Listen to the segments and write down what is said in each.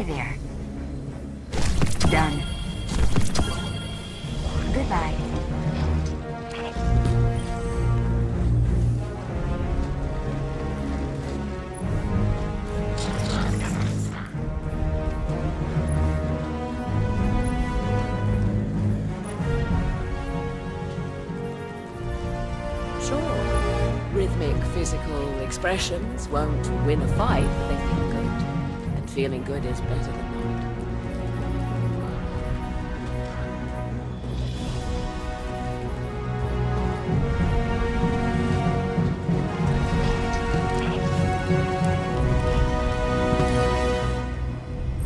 Hi there. Done. Goodbye. Sure, rhythmic physical expressions won't win a fight, but they feel good. And feeling good is better than not.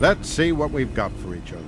Let's see what we've got for each other.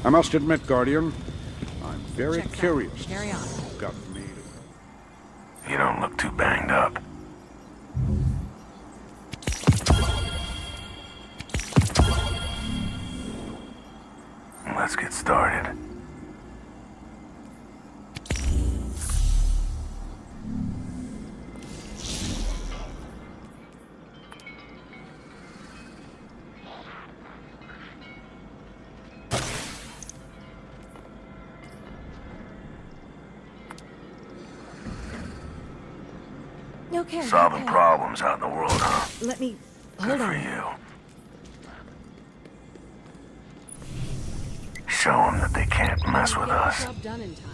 I must admit, Guardian, I'm very curious. Carry on. What got me to... You don't look too banged up. Let's get started. Okay. Solving problems out in the world, huh? Let me... Good Hold for on. you. Show them that they can't mess with Get the us. job done in time.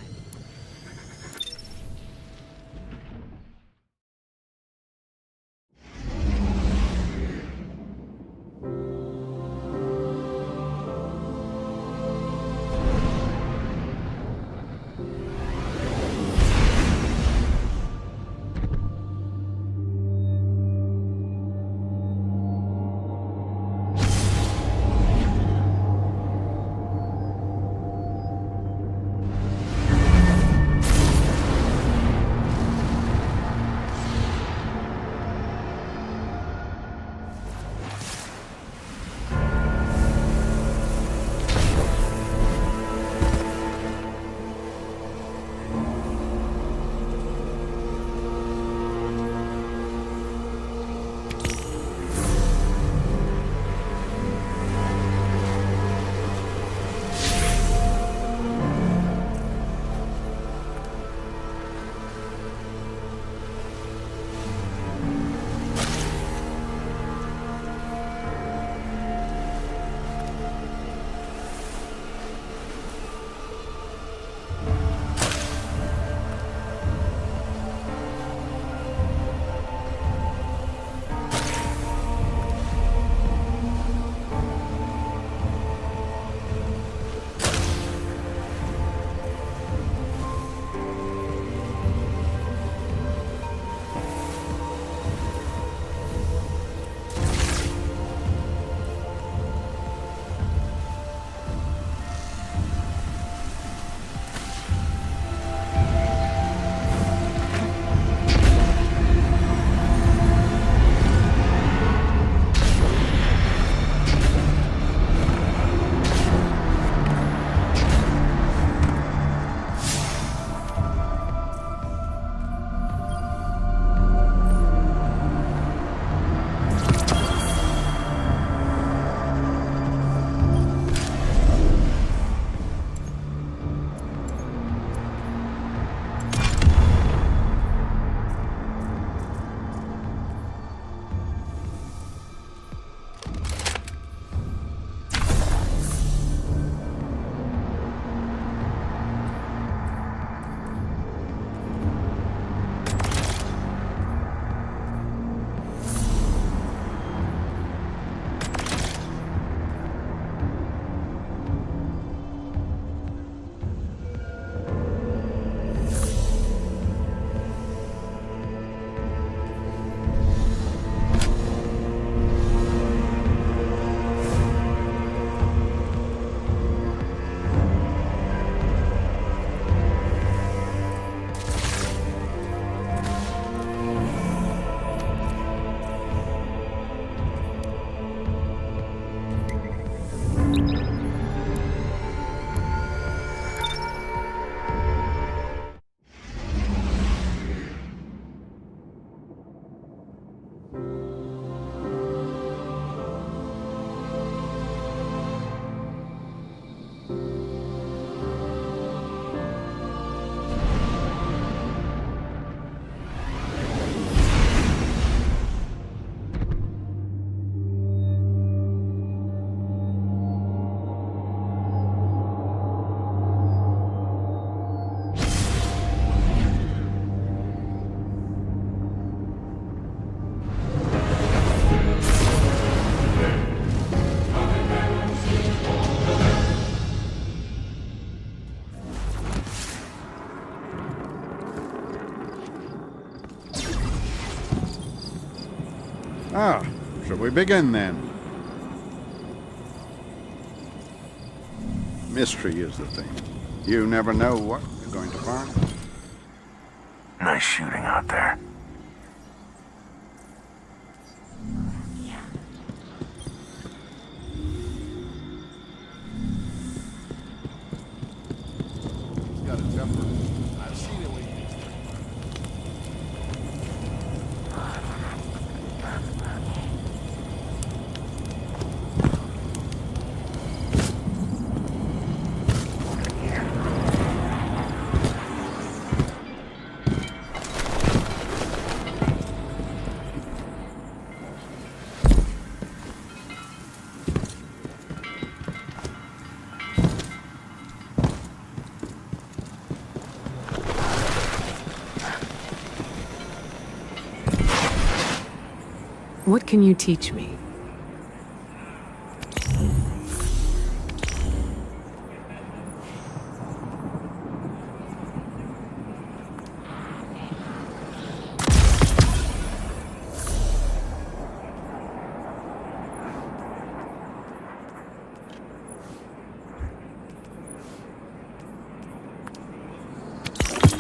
Shall we begin then? Mystery is the thing. You never know what you're going to find. Nice shooting out there. He's got a temper. I've seen it when he's... What can you teach me?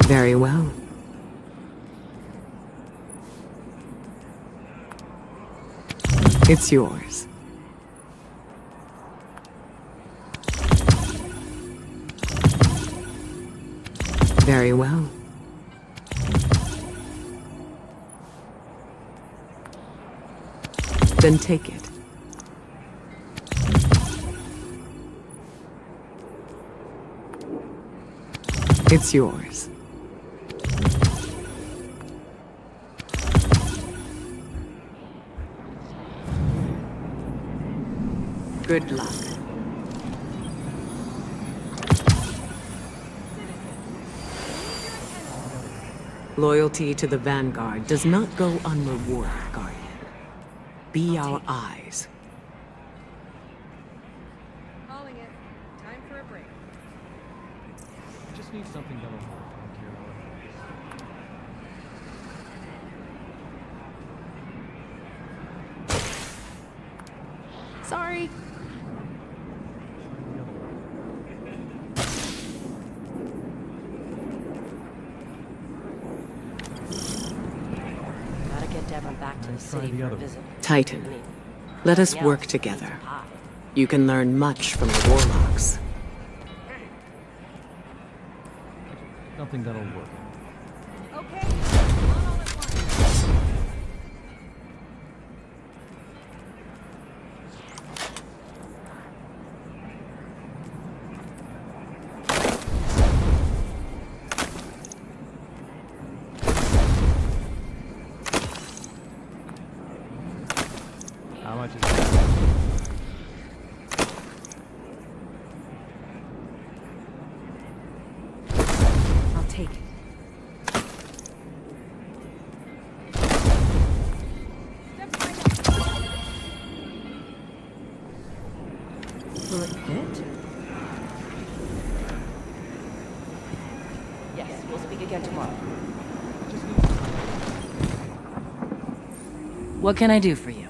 Very well. It's yours. Very well. Then take it. It's yours. Good luck. Loyalty to the Vanguard does not go unrewarded, Guardian. Be our eyes. Calling it. Time for a break. I just need something that'll work. I don't care what. Sorry. Gotta get Devon back to the Try city the for a other visit. Titan, I mean, let us nothing work else. together. It's a pie. You can learn much from the Warlocks. Nothing that'll work. Okay. Not all at once. How much is it? I'll take it. Will it fit? Yes, we'll speak again tomorrow. What can I do for you?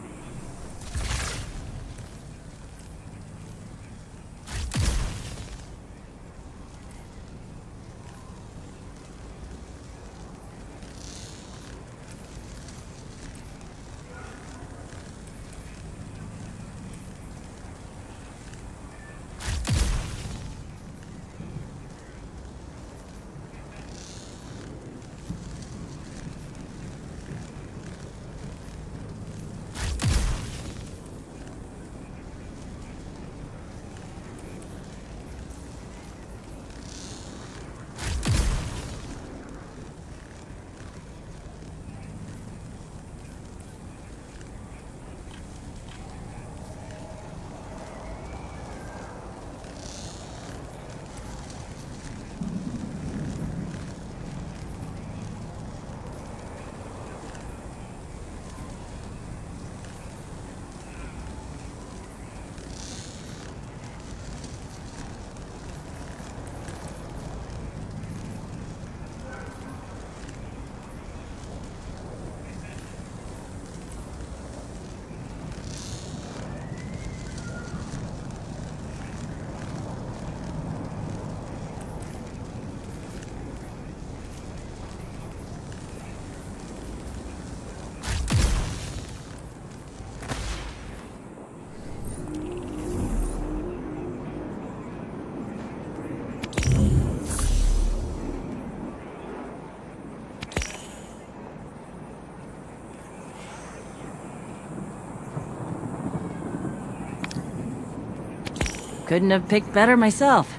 Couldn't have picked better myself.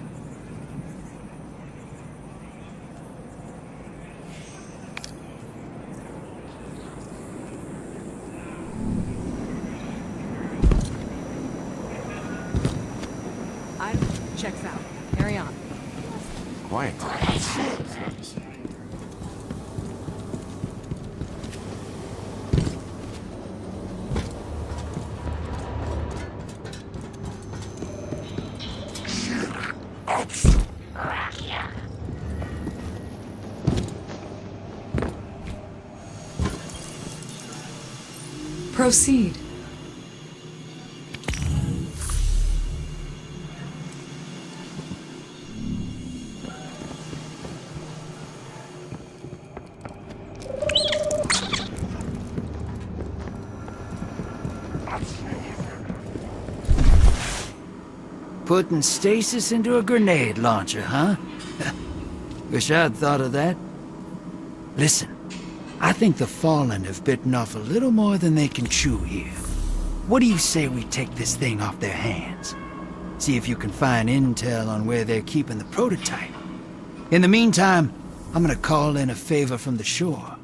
Item checks out. Carry on. Quiet. Proceed. Putting stasis into a grenade launcher, huh? Wish I'd thought of that. Listen, I think the Fallen have bitten off a little more than they can chew here. What do you say we take this thing off their hands? See if you can find intel on where they're keeping the prototype. In the meantime, I'm gonna call in a favor from the shore.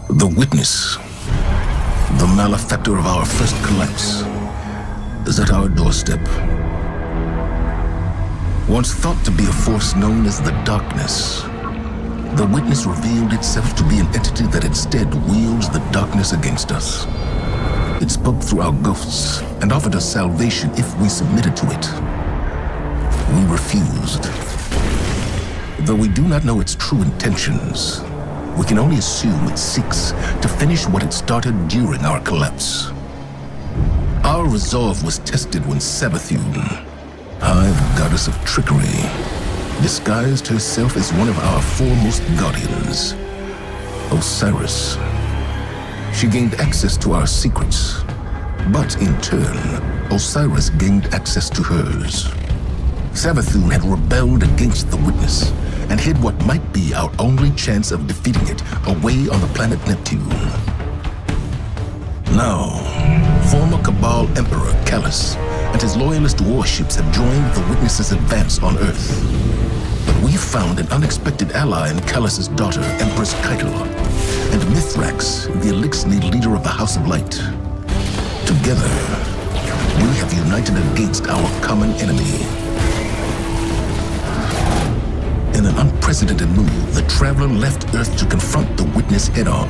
The Witness, the malefactor of our first collapse, is at our doorstep. Once thought to be a force known as the Darkness, the Witness revealed itself to be an entity that instead wields the darkness against us. It spoke through our ghosts and offered us salvation if we submitted to it. We refused. Though we do not know its true intentions, we can only assume it seeks to finish what it started during our collapse. Our resolve was tested when Savathun, Hive Goddess of Trickery, disguised herself as one of our foremost guardians, Osiris. She gained access to our secrets, but in turn, Osiris gained access to hers. Savathun had rebelled against the Witness and hid what might be our only chance of defeating it away on the planet Neptune. Now, former Cabal Emperor Callus and his loyalist warships have joined the Witness's advance on Earth. But we found an unexpected ally in Callus's daughter, Empress Keitel, and Mithrax, the Elixni leader of the House of Light. Together, we have united against our common enemy. In an unprecedented move, the Traveler left Earth to confront the Witness head-on.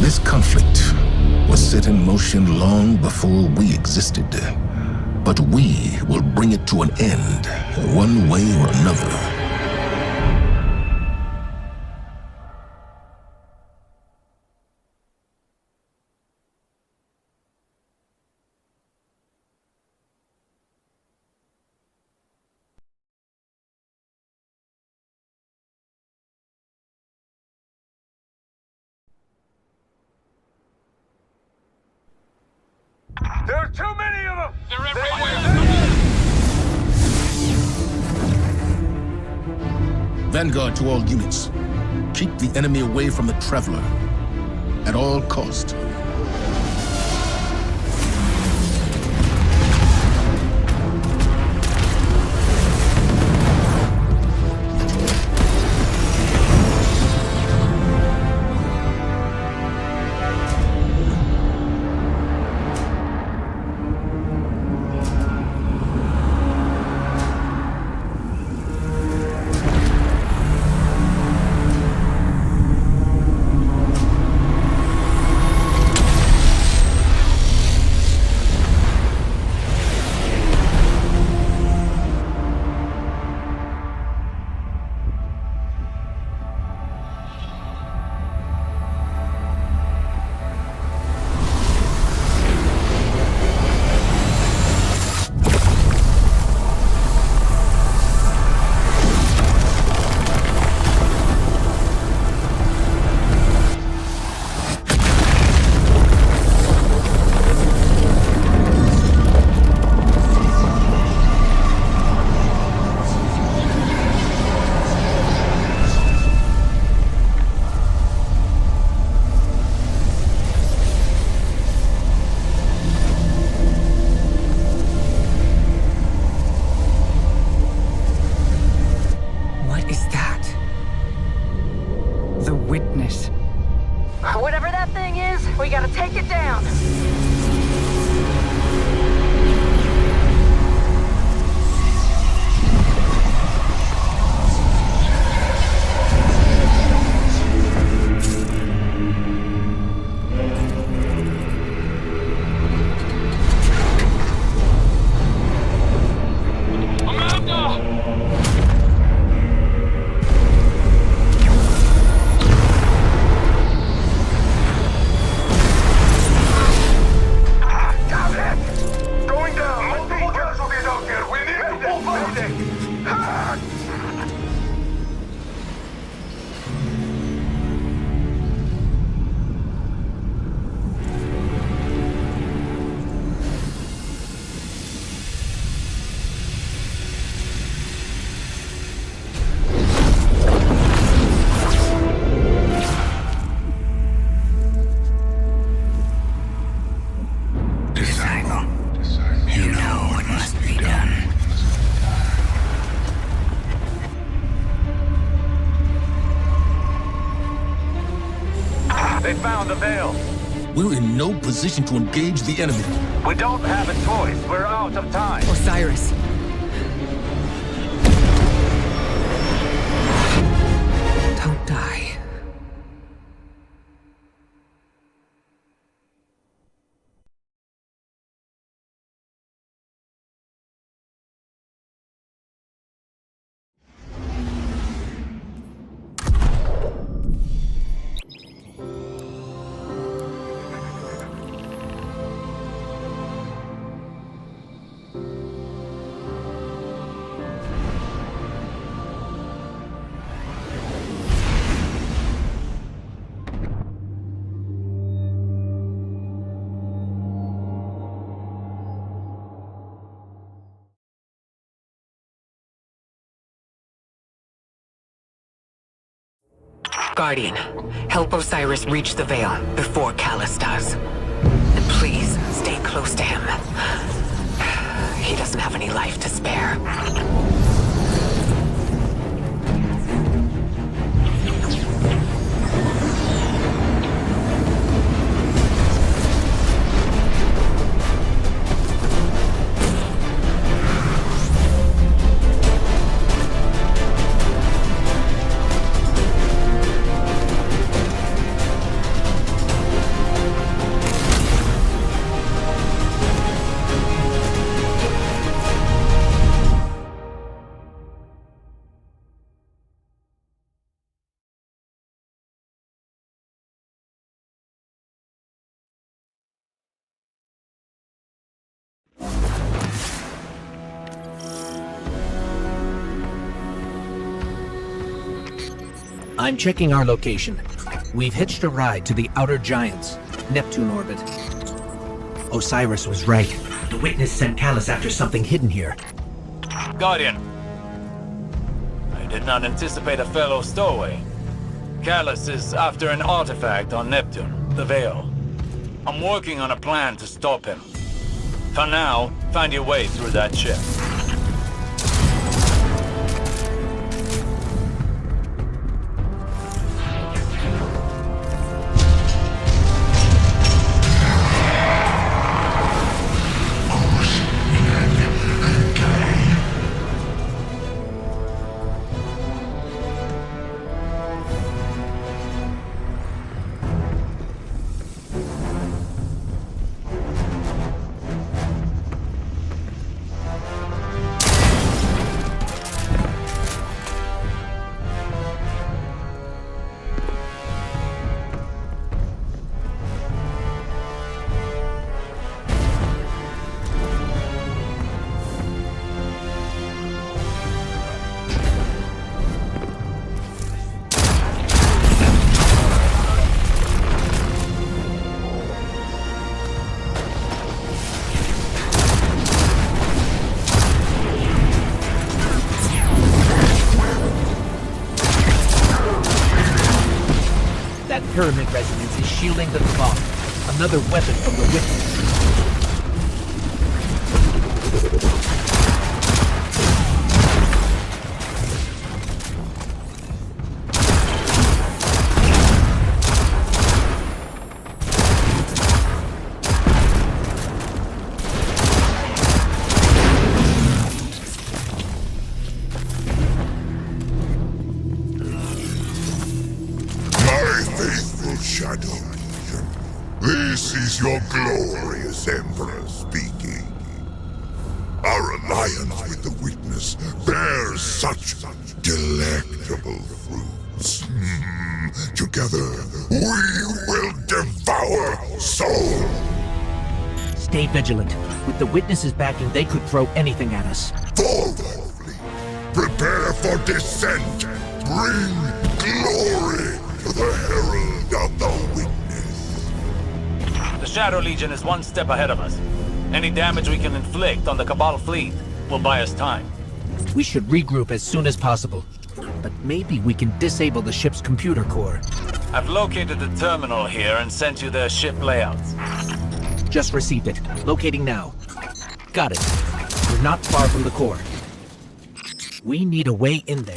This conflict was set in motion long before we existed, but we will bring it to an end, one way or another. There are too many of them! They're everywhere! Vanguard to all units. Keep the enemy away from the Traveler. At all cost. We're in no position to engage the enemy. We don't have a choice. We're out of time. Osiris. Don't die. Guardian, help Osiris reach the Veil before Callus does. And please, stay close to him. He doesn't have any life to spare. I'm checking our location. We've hitched a ride to the Outer Giants, Neptune orbit. Osiris was right. The Witness sent Callus after something hidden here. Guardian. I did not anticipate a fellow stowaway. Callus is after an artifact on Neptune, the Veil. I'm working on a plan to stop him. For now, find your way through that ship. Pyramid resonance is shielding the clock. Another weapon from the Witness. Shadow Legion. This is your glorious Emperor speaking. Our alliance with the Witness bears such delectable fruits. Together, we will devour soul. Stay vigilant. With the Witness's backing, they could throw anything at us. Forward, fleet. Prepare for descent. Bring glory to the Herald of the Witness. The Shadow Legion is one step ahead of us. Any damage we can inflict on the Cabal fleet will buy us time. We should regroup as soon as possible. But maybe we can disable the ship's computer core. I've located the terminal here and sent you their ship layouts. Just received it. Locating now. Got it. We're not far from the core. We need a way in there.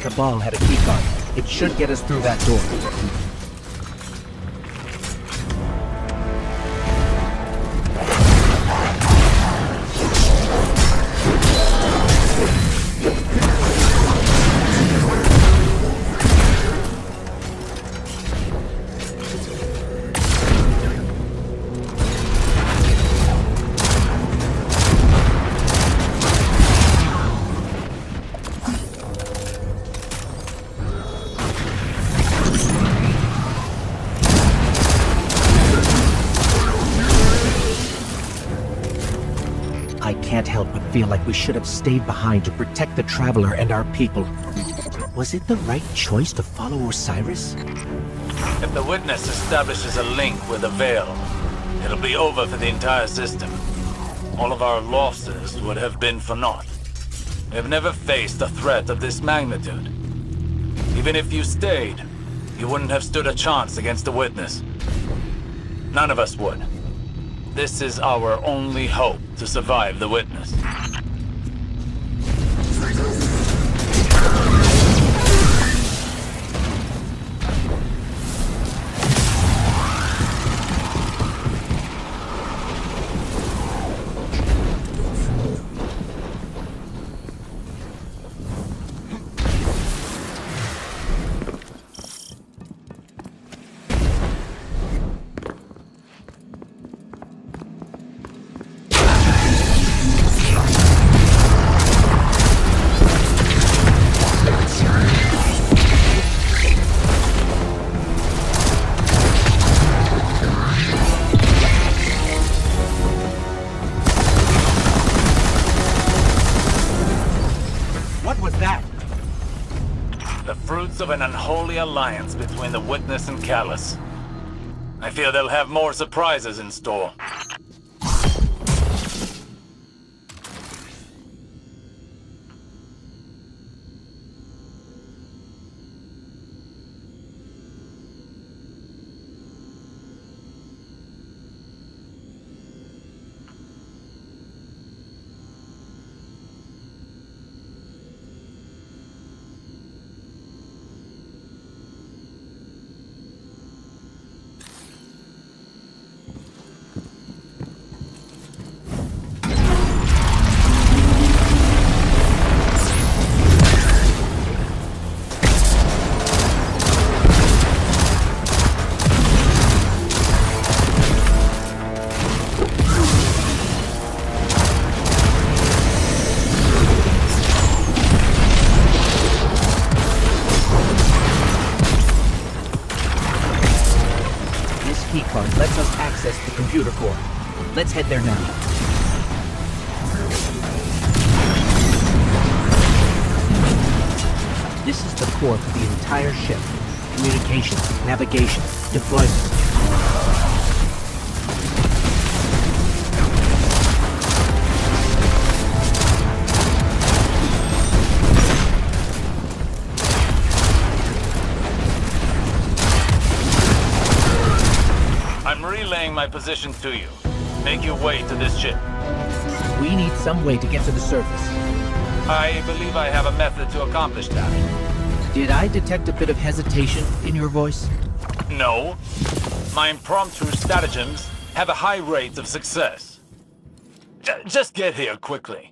Cabal had a keycard. It should get us through that door. I can't help but feel like we should have stayed behind to protect the Traveler and our people. Was it the right choice to follow Osiris? If the Witness establishes a link with the Veil, it'll be over for the entire system. All of our losses would have been for naught. We've never faced a threat of this magnitude. Even if you stayed, you wouldn't have stood a chance against the Witness. None of us would. This is our only hope to survive the Witness. Of an unholy alliance between the Witness and Callus. I fear they'll have more surprises in store. Keycard lets us access the computer core. Let's head there now. This is the core for the entire ship. Communications, navigation, deployment. I'm relaying my position to you. Make your way to this ship. We need some way to get to the surface. I believe I have a method to accomplish that. Did I detect a bit of hesitation in your voice? No. My impromptu stratagems have a high rate of success. Just get here quickly.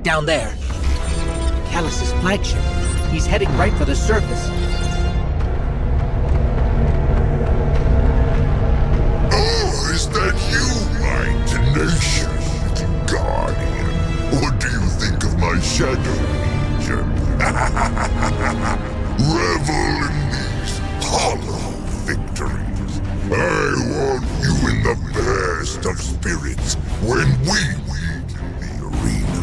Down there. Callus's flagship. He's heading right for the surface. Oh, is that you, my tenacious little guardian? What do you think of my shadow, Legion? Revel in these hollow victories. I want you in the best of spirits when we meet in the arena.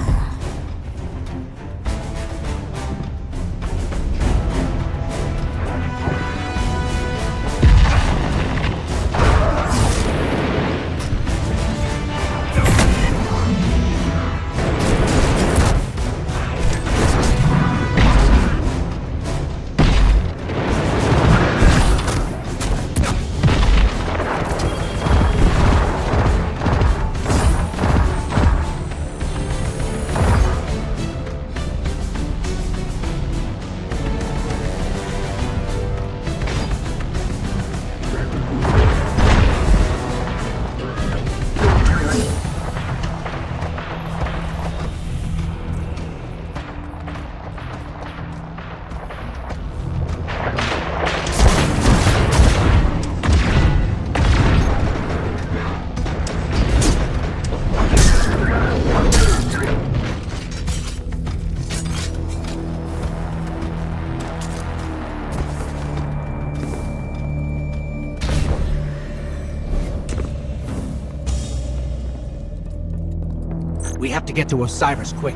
have to get to Osiris quick.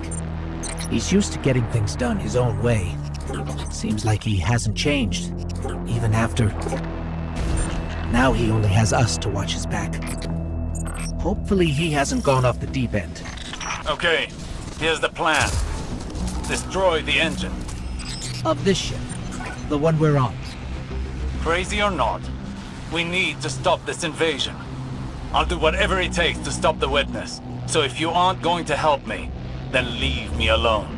He's used to getting things done his own way. Seems like he hasn't changed, even after... Now he only has us to watch his back. Hopefully he hasn't gone off the deep end. Okay, here's the plan. Destroy the engine. Of this ship, the one we're on. Crazy or not, we need to stop this invasion. I'll do whatever it takes to stop the witness. So if you aren't going to help me, then leave me alone.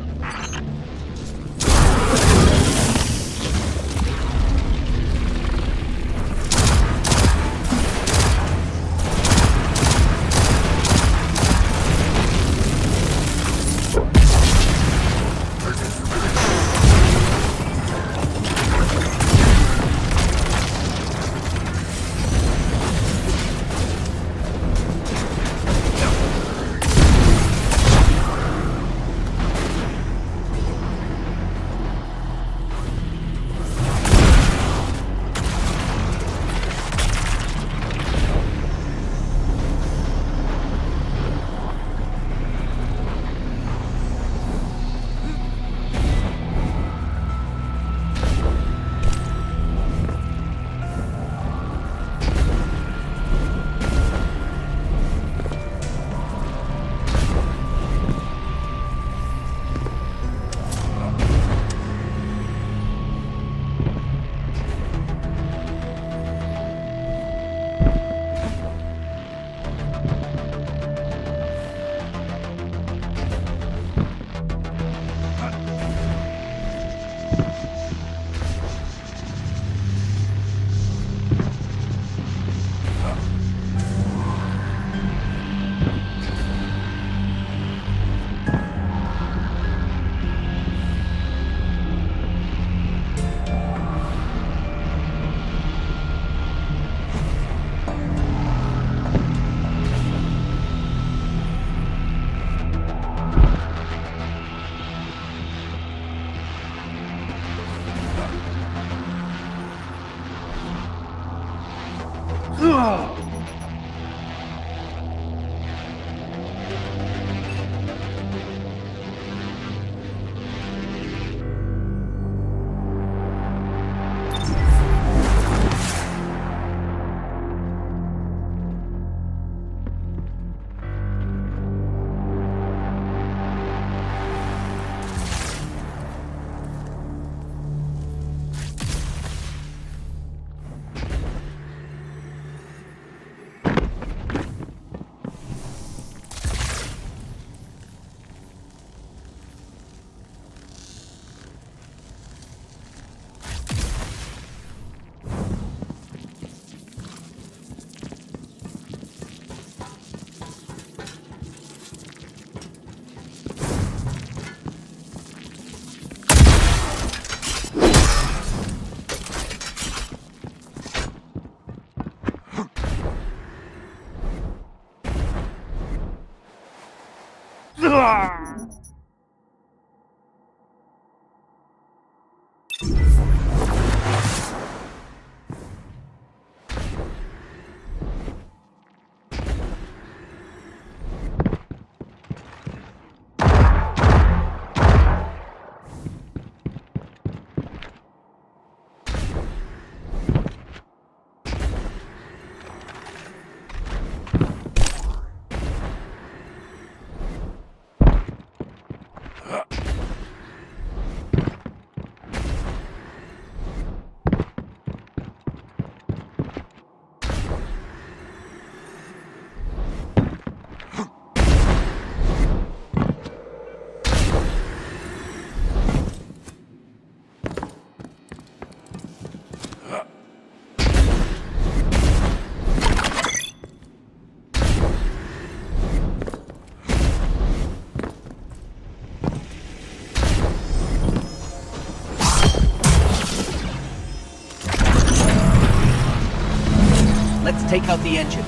Take out the engine.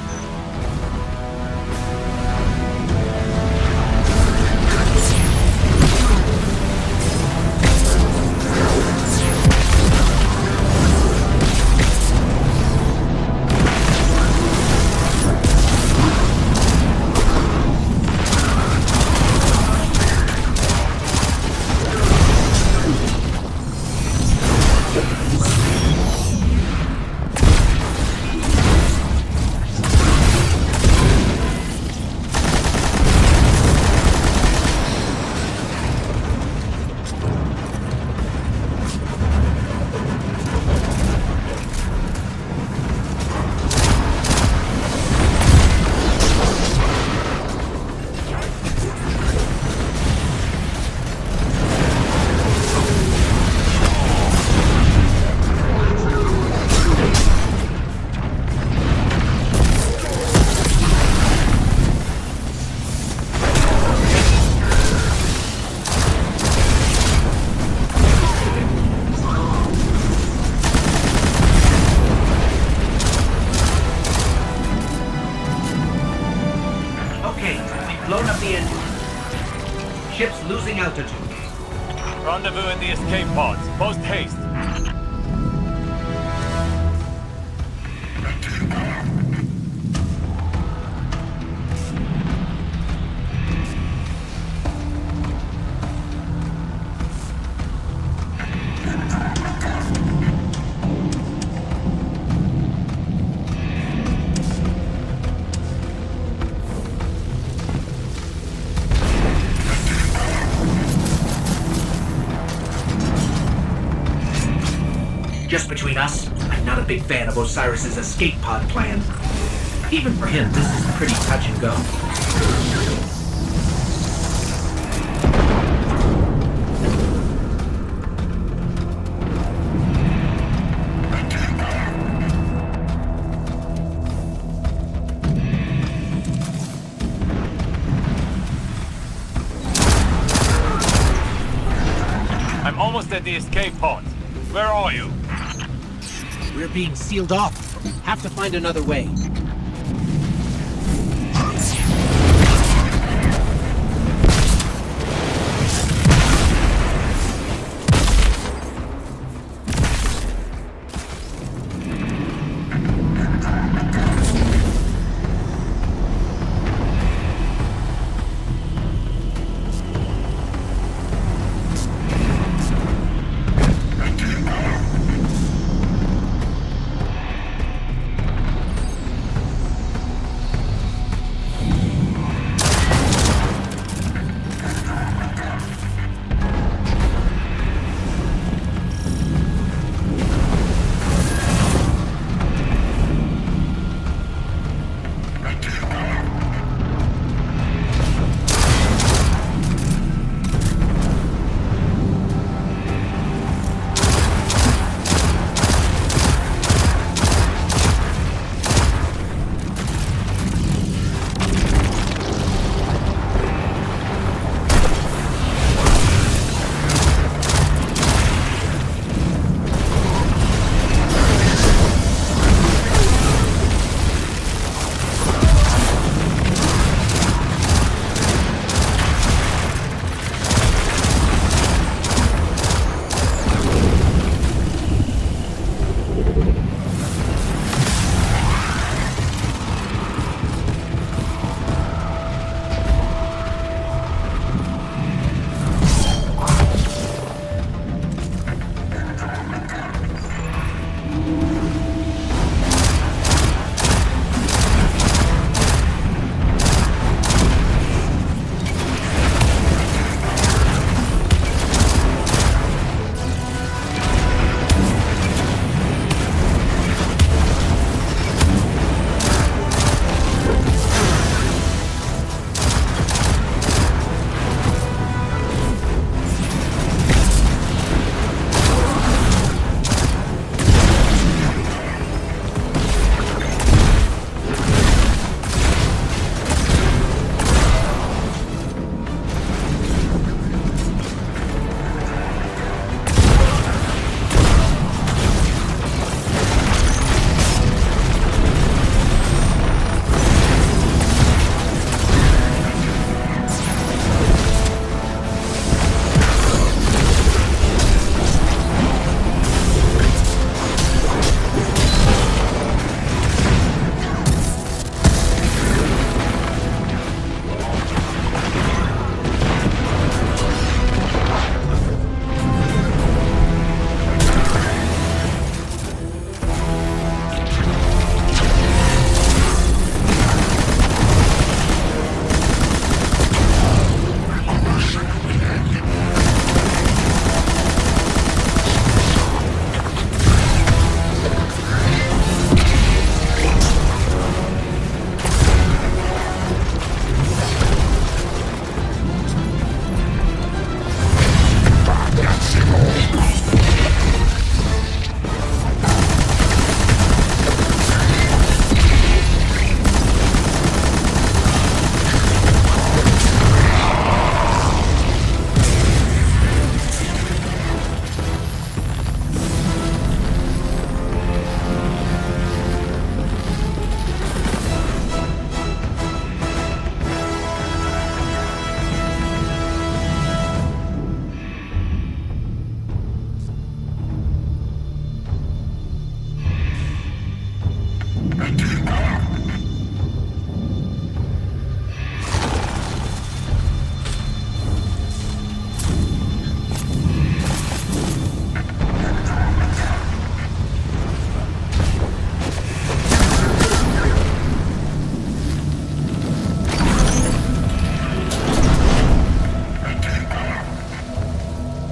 losing altitude. Rendezvous in the escape pods. Post haste. Just between us, I'm not a big fan of Osiris's escape pod plan. Even for him, this is pretty touch and go. I'm almost at the escape pods. Where are you? We're being sealed off. Have to find another way.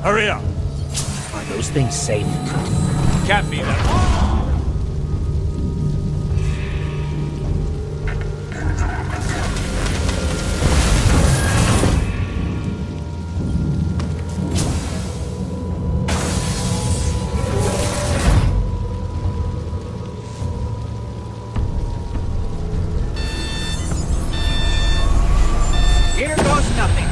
Hurry up! Are those things safe? Can't be that. Here goes nothing.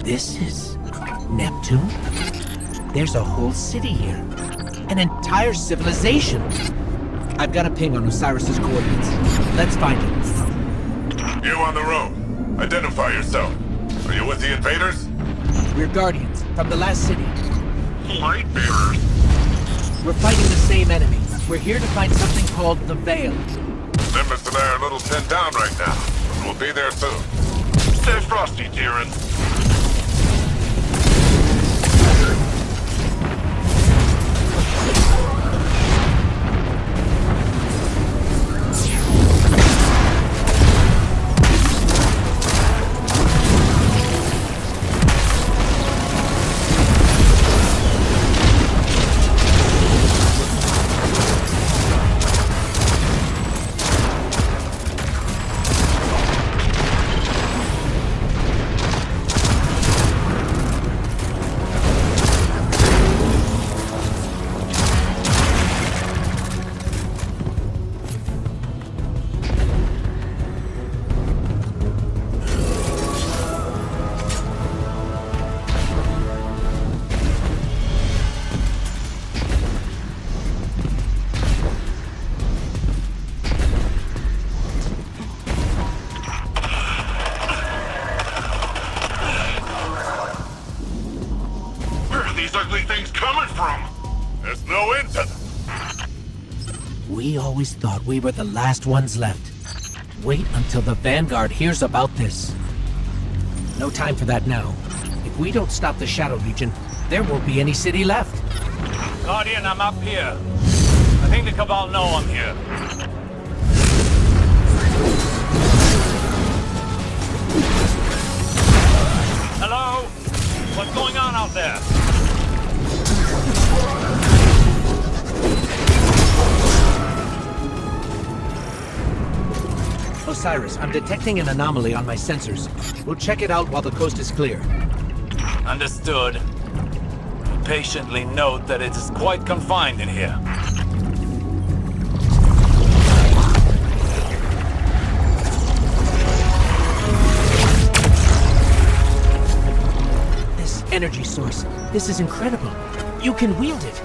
This is Neptune? There's a whole city here. An entire civilization. I've got a ping on Osiris's coordinates. Let's find him. You on the road. Identify yourself. Are you with the invaders? We're Guardians, from the last city. Light bearers. We're fighting the same enemy. We're here to find something called the Veil. Nimbus and I are a little pinned down right now. We'll be there soon. Stay frosty, Tyrion. We always thought we were the last ones left. Wait until the Vanguard hears about this. No time for that now. If we don't stop the Shadow Legion, there won't be any city left. Guardian, I'm up here. I think the Cabal know I'm here. Hello? What's going on out there? Osiris, I'm detecting an anomaly on my sensors. We'll check it out while the coast is clear. Understood. Patiently note that it is quite confined in here. This energy source, this is incredible. You can wield it.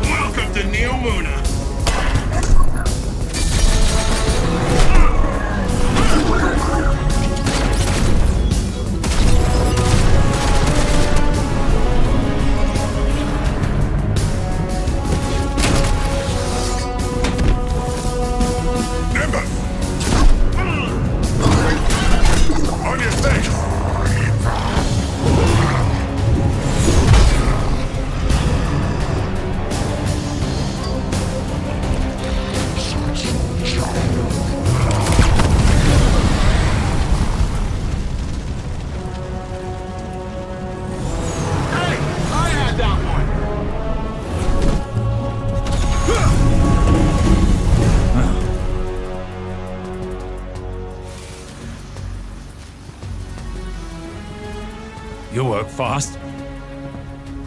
Welcome to Neo Muna. Nimbus! On your six! You work fast.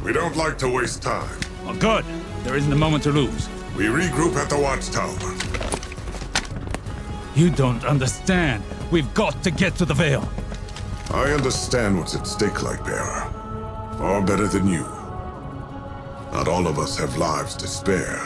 We don't like to waste time. Oh, good. There isn't a moment to lose. We regroup at the Watchtower. You don't understand. We've got to get to the Veil. I understand what's at stake, Lightbearer. Far better than you. Not all of us have lives to spare.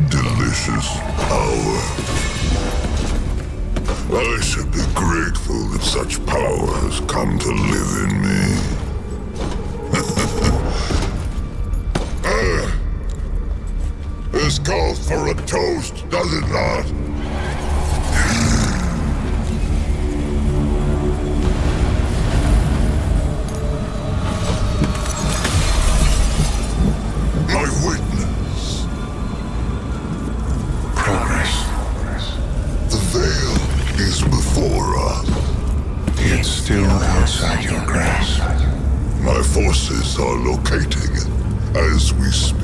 Delicious power. I should be grateful that such power has come to live in me. This calls for a toast, does it not? My witness. Progress. The Veil is before us. It's still outside your grasp. My forces are locating it as we speak.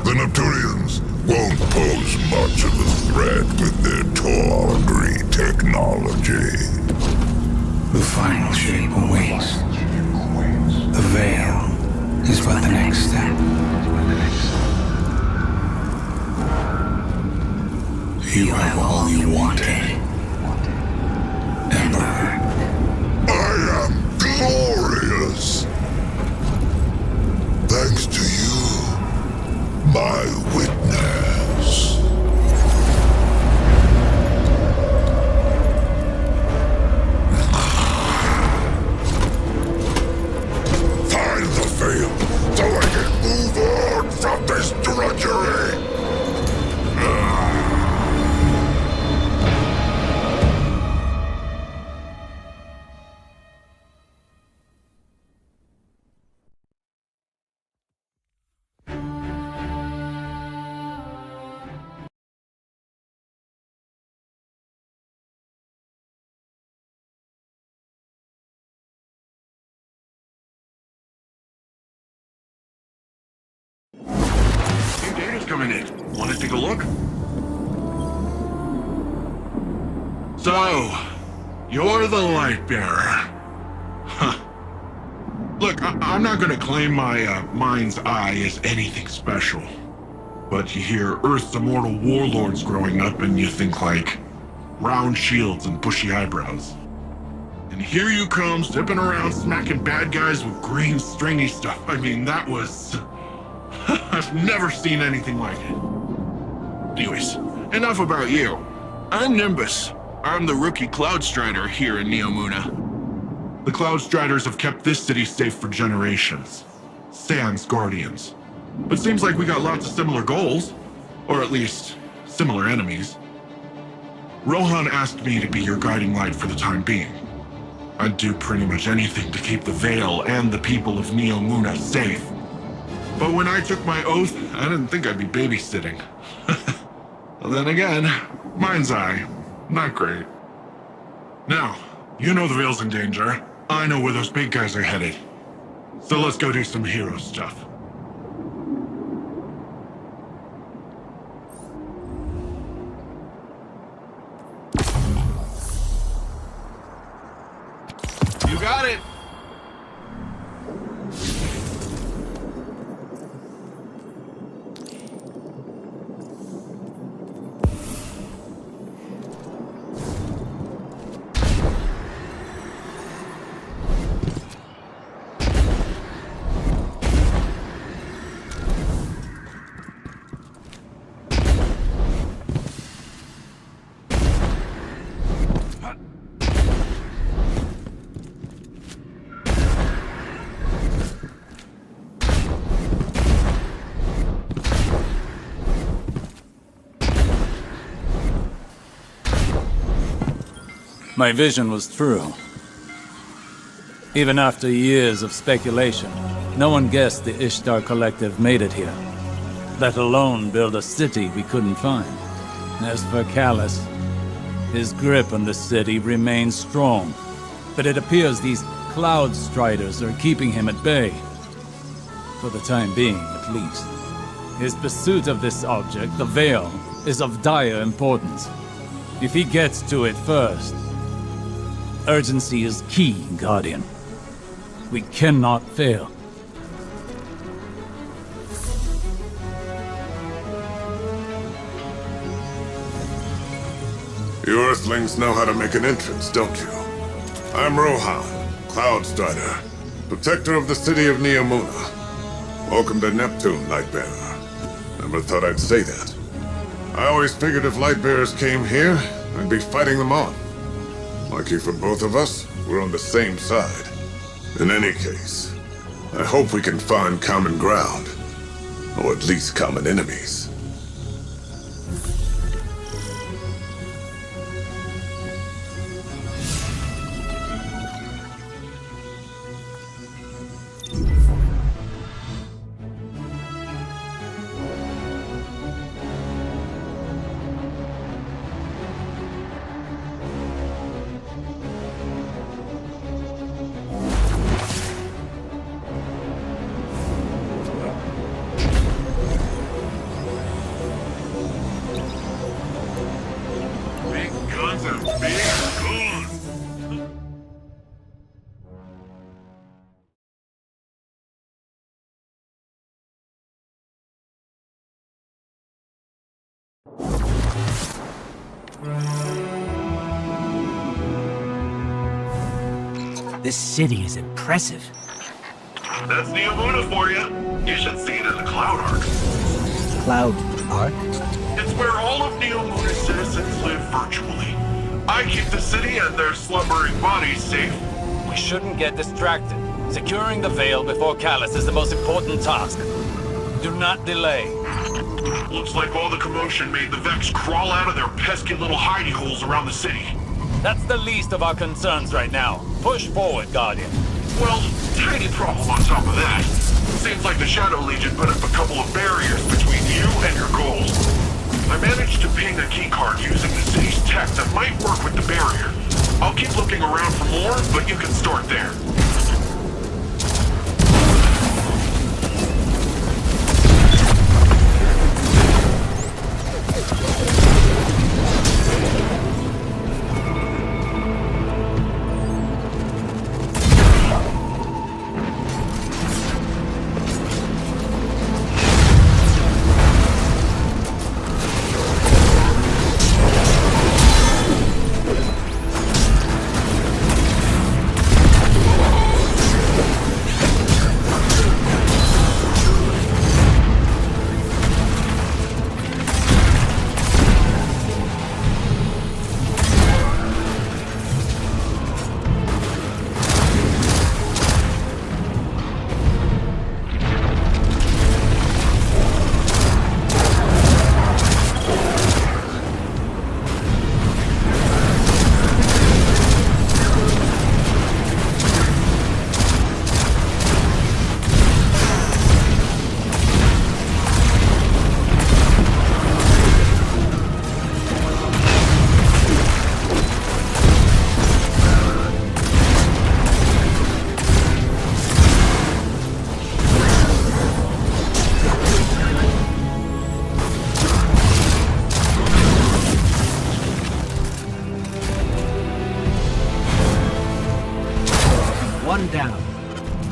The Neptunians won't pose much of a threat with their tawdry technology. The final shape awaits. The Veil is but the next step. You have all you wanted, Emperor. I am glorious! Thanks to you, my witness. Find the Veil, so I can move on from this drudgery! New data's coming in. Want to take a look? So, you're the Lightbearer. Huh. Look, I'm not gonna claim my mind's eye is anything special. But you hear Earth's immortal warlords growing up and you think like round shields and bushy eyebrows. And here you come, zipping around smacking bad guys with green stringy stuff. I mean, that was... I've never seen anything like it. Anyways, enough about you. I'm Nimbus. I'm the rookie Cloud Strider here in Neomuna. The Cloud Striders have kept this city safe for generations. Sans Guardians. But seems like we got lots of similar goals. Or at least, similar enemies. Rohan asked me to be your guiding light for the time being. I'd do pretty much anything to keep the Vale and the people of Neomuna safe. But when I took my oath, I didn't think I'd be babysitting. Well, then again, mind's eye, not great. Now, you know the Vale's in danger. I know where those big guys are headed. So let's go do some hero stuff. You got it! My vision was true. Even after years of speculation, no one guessed the Ishtar Collective made it here, let alone build a city we couldn't find. As for Callus, his grip on the city remains strong, but it appears these Cloud Striders are keeping him at bay. For the time being, at least. His pursuit of this object, the Veil, is of dire importance. If he gets to it first, urgency is key, Guardian. We cannot fail. You Earthlings know how to make an entrance, don't you? I'm Rohan, Cloud Strider, protector of the city of Neomuna. Welcome to Neptune, Lightbearer. Never thought I'd say that. I always figured if Lightbearers came here, I'd be fighting them off. Lucky for both of us, we're on the same side. In any case, I hope we can find common ground. Or at least common enemies. This city is impressive. That's Neomuna for you. You should see it in the Cloud Ark. Cloud Ark? It's where all of Neomuna's citizens live virtually. I keep the city and their slumbering bodies safe. We shouldn't get distracted. Securing the Veil before Callus is the most important task. Do not delay. Looks like all the commotion made the Vex crawl out of their pesky little hidey holes around the city. That's the least of our concerns right now. Push forward, Guardian. Well, tiny problem on top of that. Seems like the Shadow Legion put up a couple of barriers between you and your goals. I managed to ping a keycard using the city's tech that might work with the barrier. I'll keep looking around for more, but you can start there.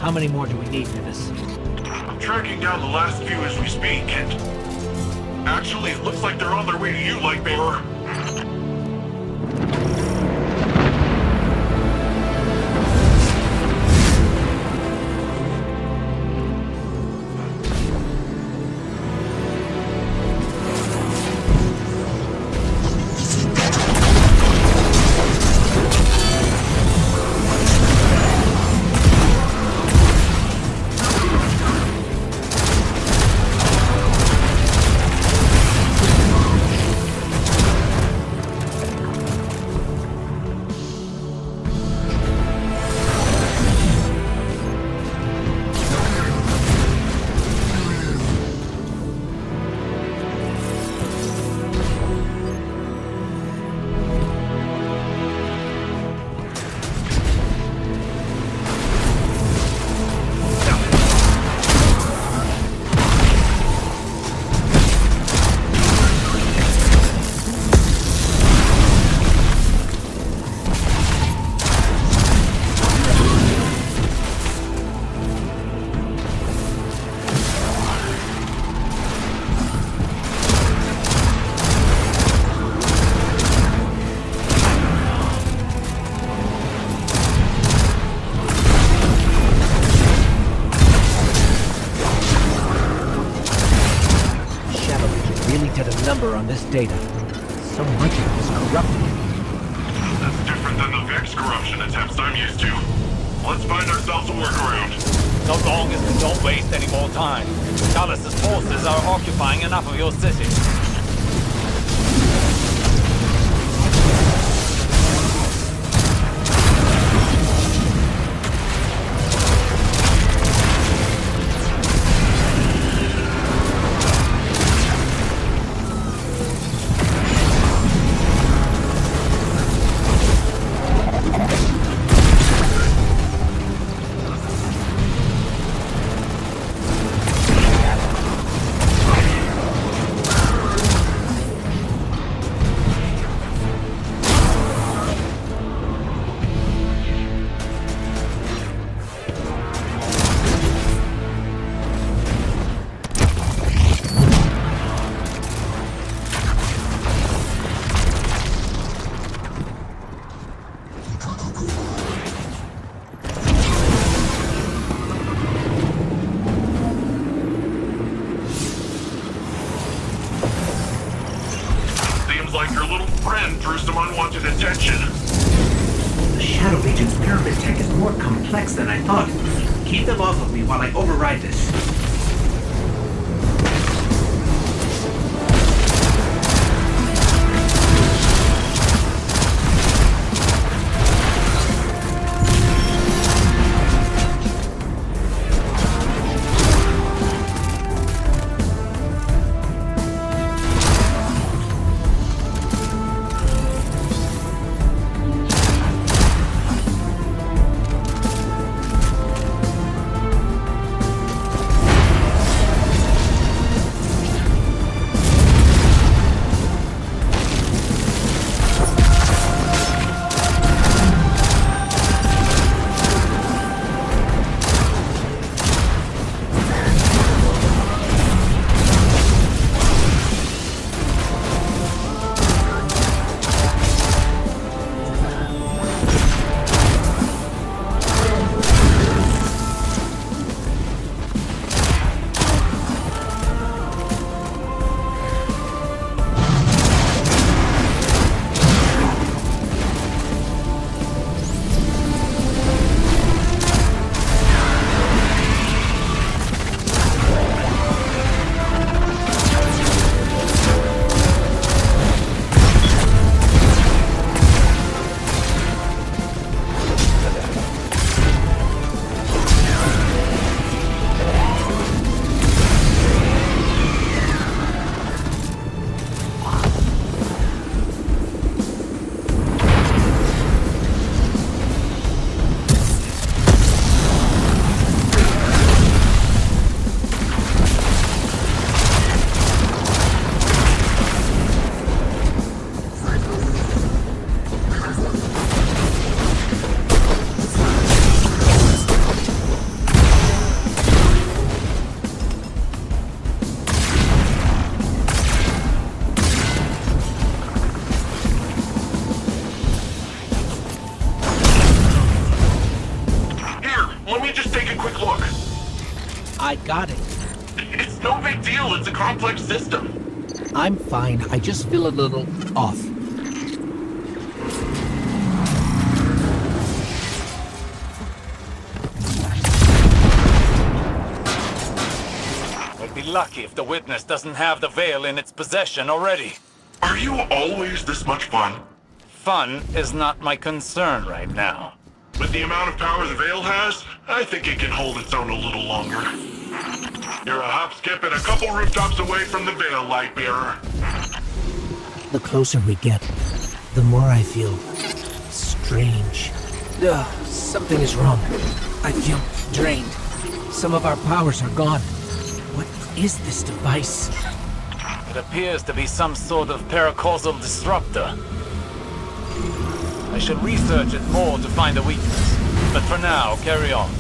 How many more do we need, Nivis? I'm tracking down the last few as we speak, and... Actually, it looks like they're on their way to you, Lightbearer. On this data. So much of it is corrupted. That's different than the Vex corruption attempts I'm used to. Let's find ourselves a workaround. So long as we don't waste any more time. Callus's forces are occupying enough of your city. Like your little friend drew some unwanted attention. The Shadow Legion's pyramid tech is more complex than I thought. Keep them off of me while I override this. I got it. It's no big deal. It's a complex system. I'm fine. I just feel a little off. I'd be lucky if the Witness doesn't have the Veil in its possession already. Are you always this much fun? Fun is not my concern right now. With the amount of power the Veil has, I think it can hold its own a little longer. You're a hop, skip, and a couple rooftops away from the Veil, Lightbearer. The closer we get, the more I feel strange. Something is wrong. I feel drained. Some of our powers are gone. What is this device? It appears to be some sort of paracausal disruptor. I should research it more to find a weakness. But for now, carry on.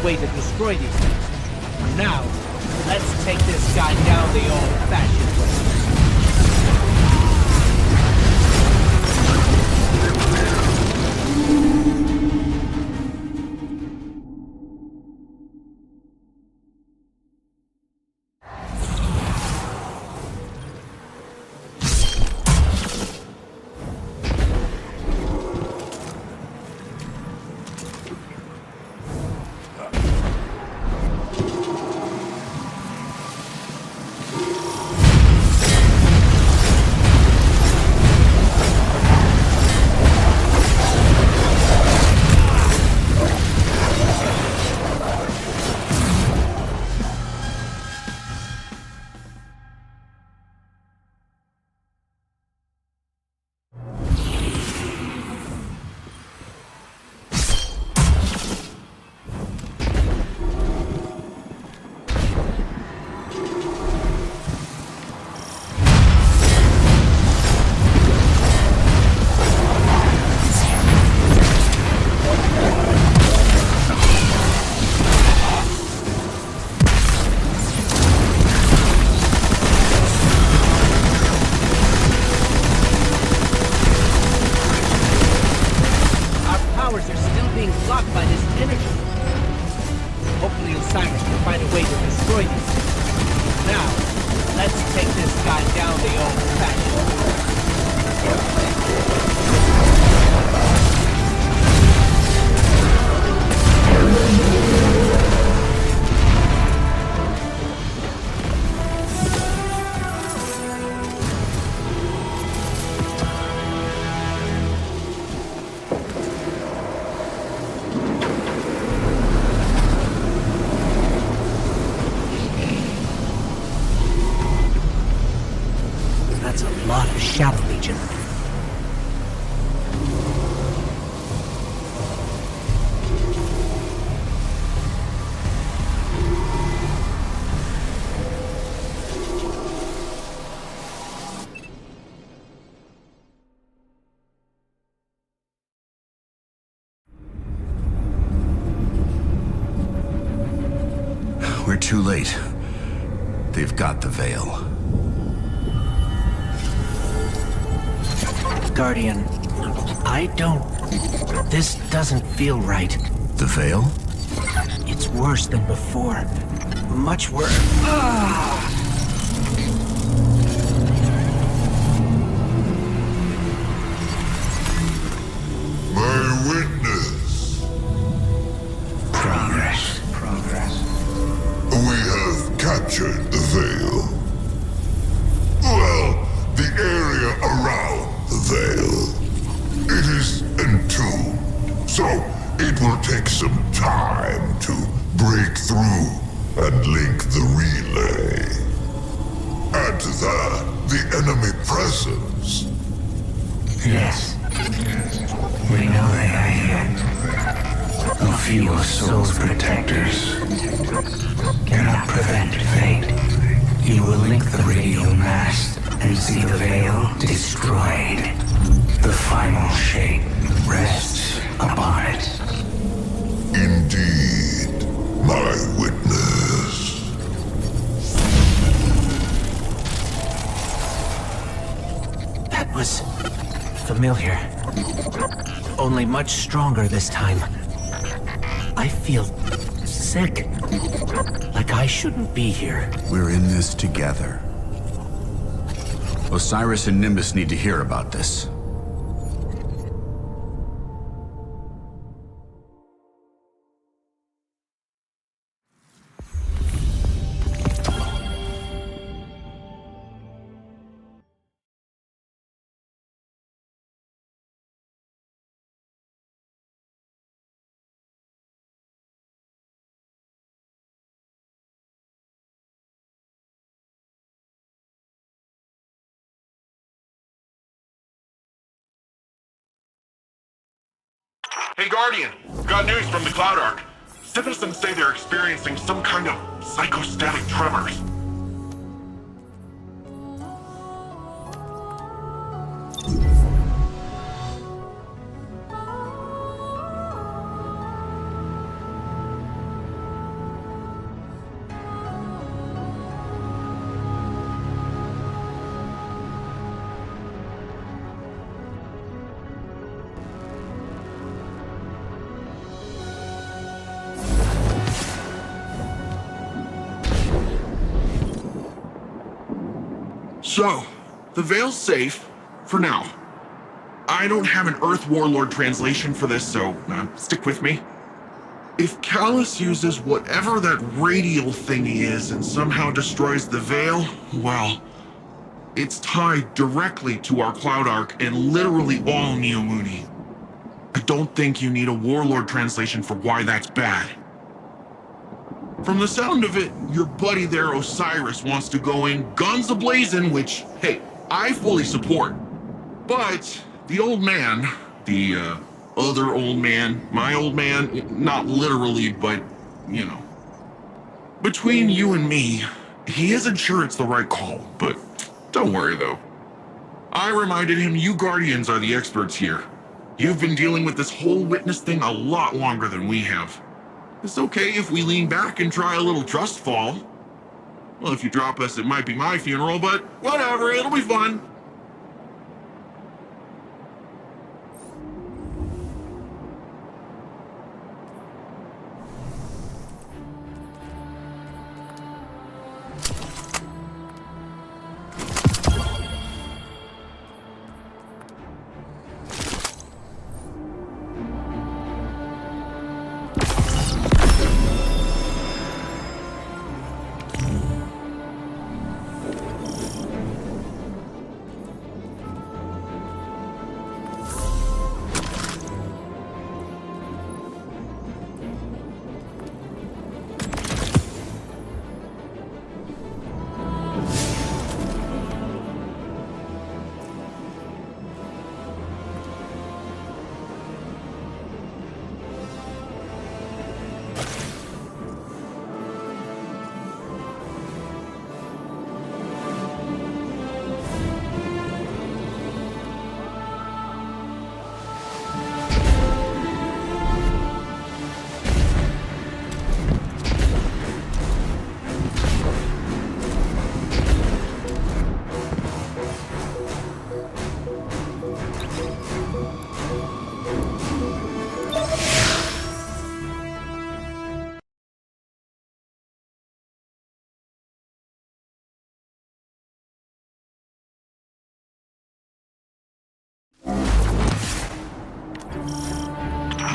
Way to destroy these things. For now, let's take this guy down the old-fashioned way. Shadow Legion. We're too late. They've got the Veil. Guardian, I don't... This doesn't feel right. The Veil? It's worse than before. Much worse. My witness. Progress. We have captured the Veil. link the relay. Add to that the enemy presence. Yes. We know they are here. A few of Soul's protectors cannot prevent fate. You will link the radio mast and see the veil destroyed. The final shape rests upon it. Indeed, my witness. That was familiar. Only much stronger this time. I feel sick. Like I shouldn't be here. We're in this together. Osiris and Nimbus need to hear about this. Hey, Guardian! Got news from the Cloud Ark. Citizens say they're experiencing some kind of psychostatic tremors. So, the Veil's safe, for now. I don't have an Earth Warlord translation for this, so stick with me. If Callus uses whatever that radial thingy is and somehow destroys the Veil, well, it's tied directly to our Cloud Ark and literally all Neomuni. I don't think you need a Warlord translation for why that's bad. From the sound of it, your buddy there, Osiris, wants to go in guns a-blazing, which, hey, I fully support. But the old man, the other old man, my old man, not literally, but, you know. Between you and me, he isn't sure it's the right call, but don't worry though. I reminded him you Guardians are the experts here. You've been dealing with this whole witness thing a lot longer than we have. It's okay if we lean back and try a little trust fall. Well, if you drop us, it might be my funeral, but whatever, it'll be fun.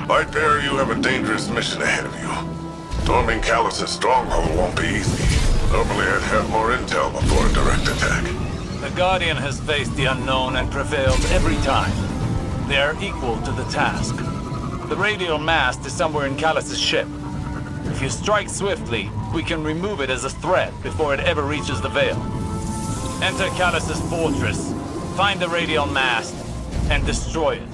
Light Bearer, you have a dangerous mission ahead of you. Storming Callus's stronghold won't be easy. Normally I'd have more intel before a direct attack. The Guardian has faced the unknown and prevailed every time. They are equal to the task. The radial mast is somewhere in Callus's ship. If you strike swiftly, we can remove it as a threat before it ever reaches the Veil. Enter Callus's fortress, find the radial mast, and destroy it.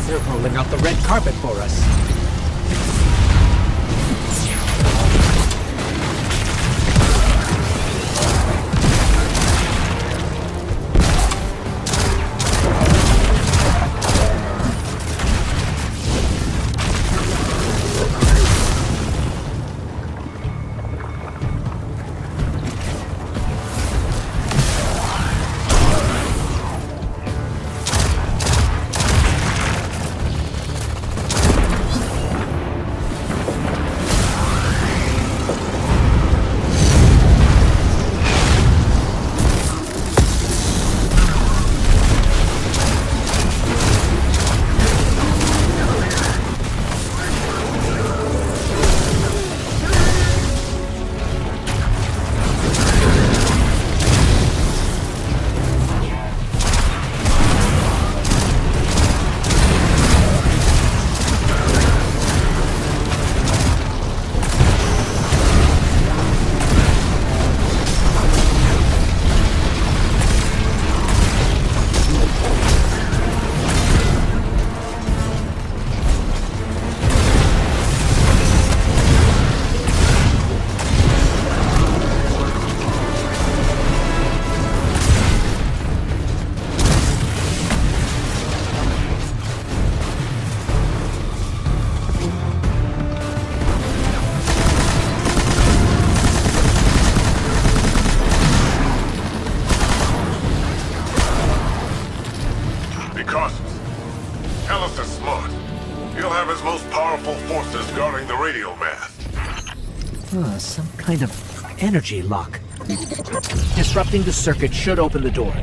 They're rolling out the red carpet for us. Callus is smart. He'll have his most powerful forces guarding the radial mast. Some kind of energy lock. Disrupting the circuit should open the door.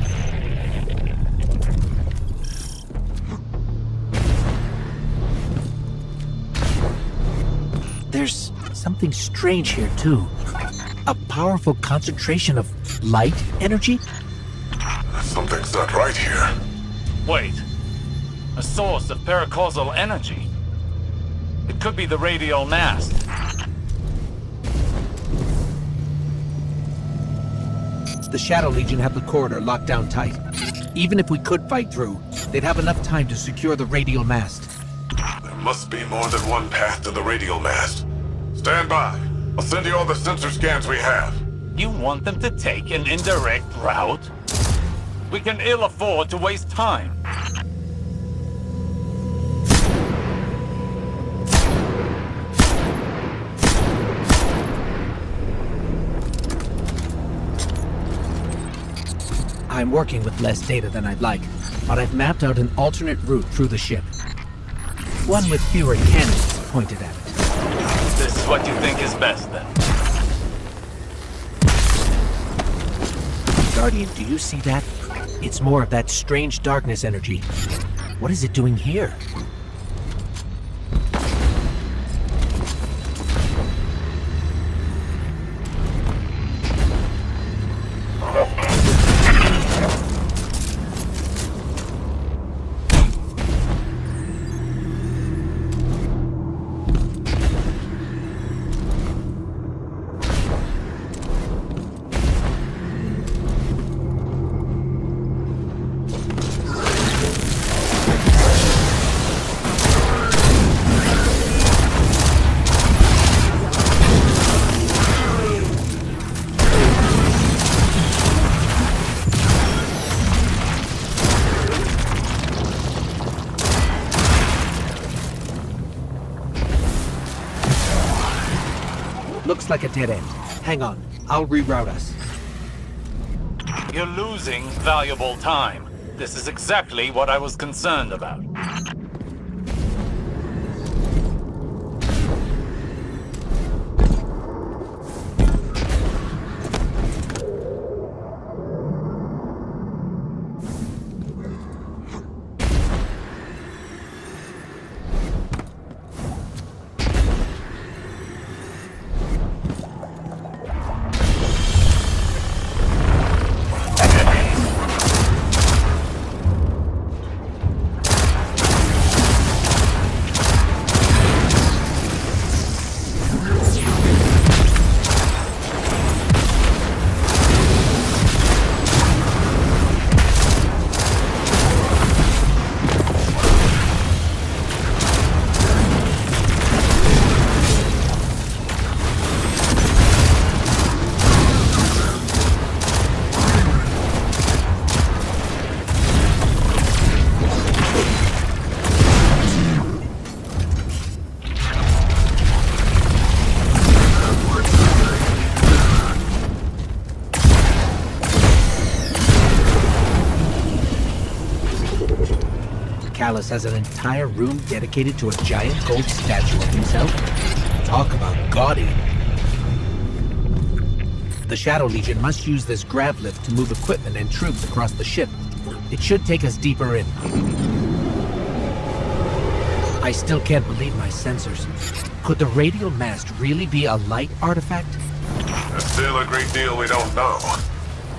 There's something strange here, too. A powerful concentration of light energy? Something's not right here. Wait. A source of paracausal energy. It could be the radial mast. The Shadow Legion have the corridor locked down tight. Even if we could fight through, they'd have enough time to secure the radial mast. There must be more than one path to the radial mast. Stand by. I'll send you all the sensor scans we have. You want them to take an indirect route? We can ill afford to waste time. I'm working with less data than I'd like, but I've mapped out an alternate route through the ship. One with fewer cannons pointed at it. This is what you think is best, then? Guardian, do you see that? It's more of that strange darkness energy. What is it doing here? Looks like a dead end. Hang on, I'll reroute us. You're losing valuable time. This is exactly what I was concerned about. Callus has an entire room dedicated to a giant gold statue of himself. Talk about gaudy. The Shadow Legion must use this grav lift to move equipment and troops across the ship. It should take us deeper in. I still can't believe my sensors. Could the radial mast really be a light artifact? There's still a great deal we don't know.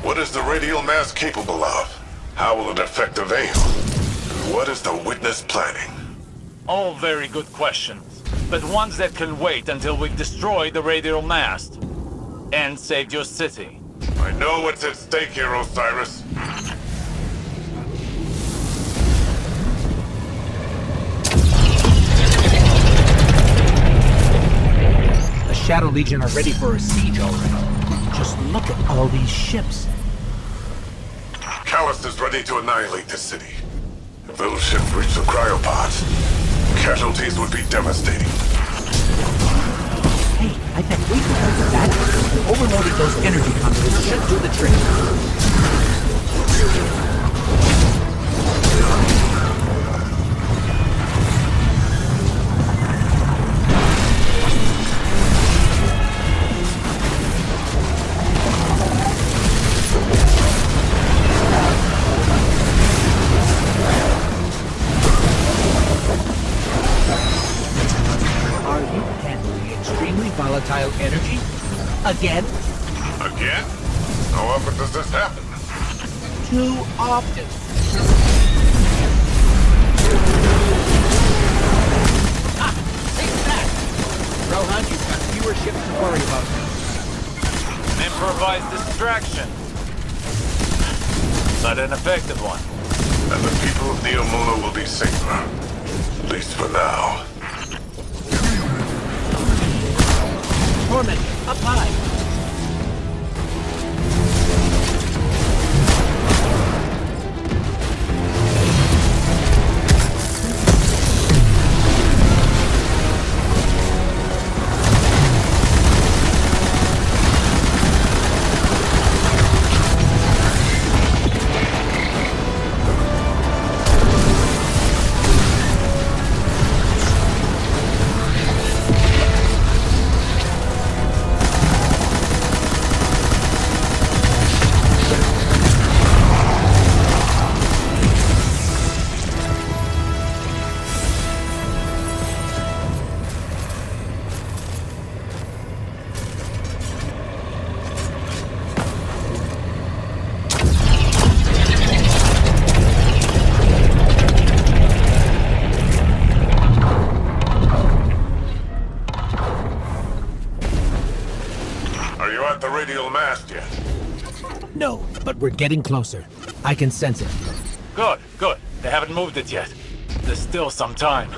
What is the radial mass capable of? How will it affect the Veil? What is the Witness planning? All very good questions, but ones that can wait until we've destroyed the radial mast and saved your city. I know what's at stake here, Osiris. The Shadow Legion are ready for a siege already. Just look at all these ships. Callus is ready to annihilate this city. If those ships reach the cryopods, casualties would be devastating. Hey, I bet we can handle that. Overloading those energy conduits should do the trick. Volatile energy? Again? Again? How often does this happen? Too often. Take that! Rohan, you've got fewer ships to worry about. An improvised distraction. But an effective one. And the people of Neomuna will be safer. At least for now. Torment, up high! No, but we're getting closer. I can sense it. Good, good. They haven't moved it yet. There's still some time.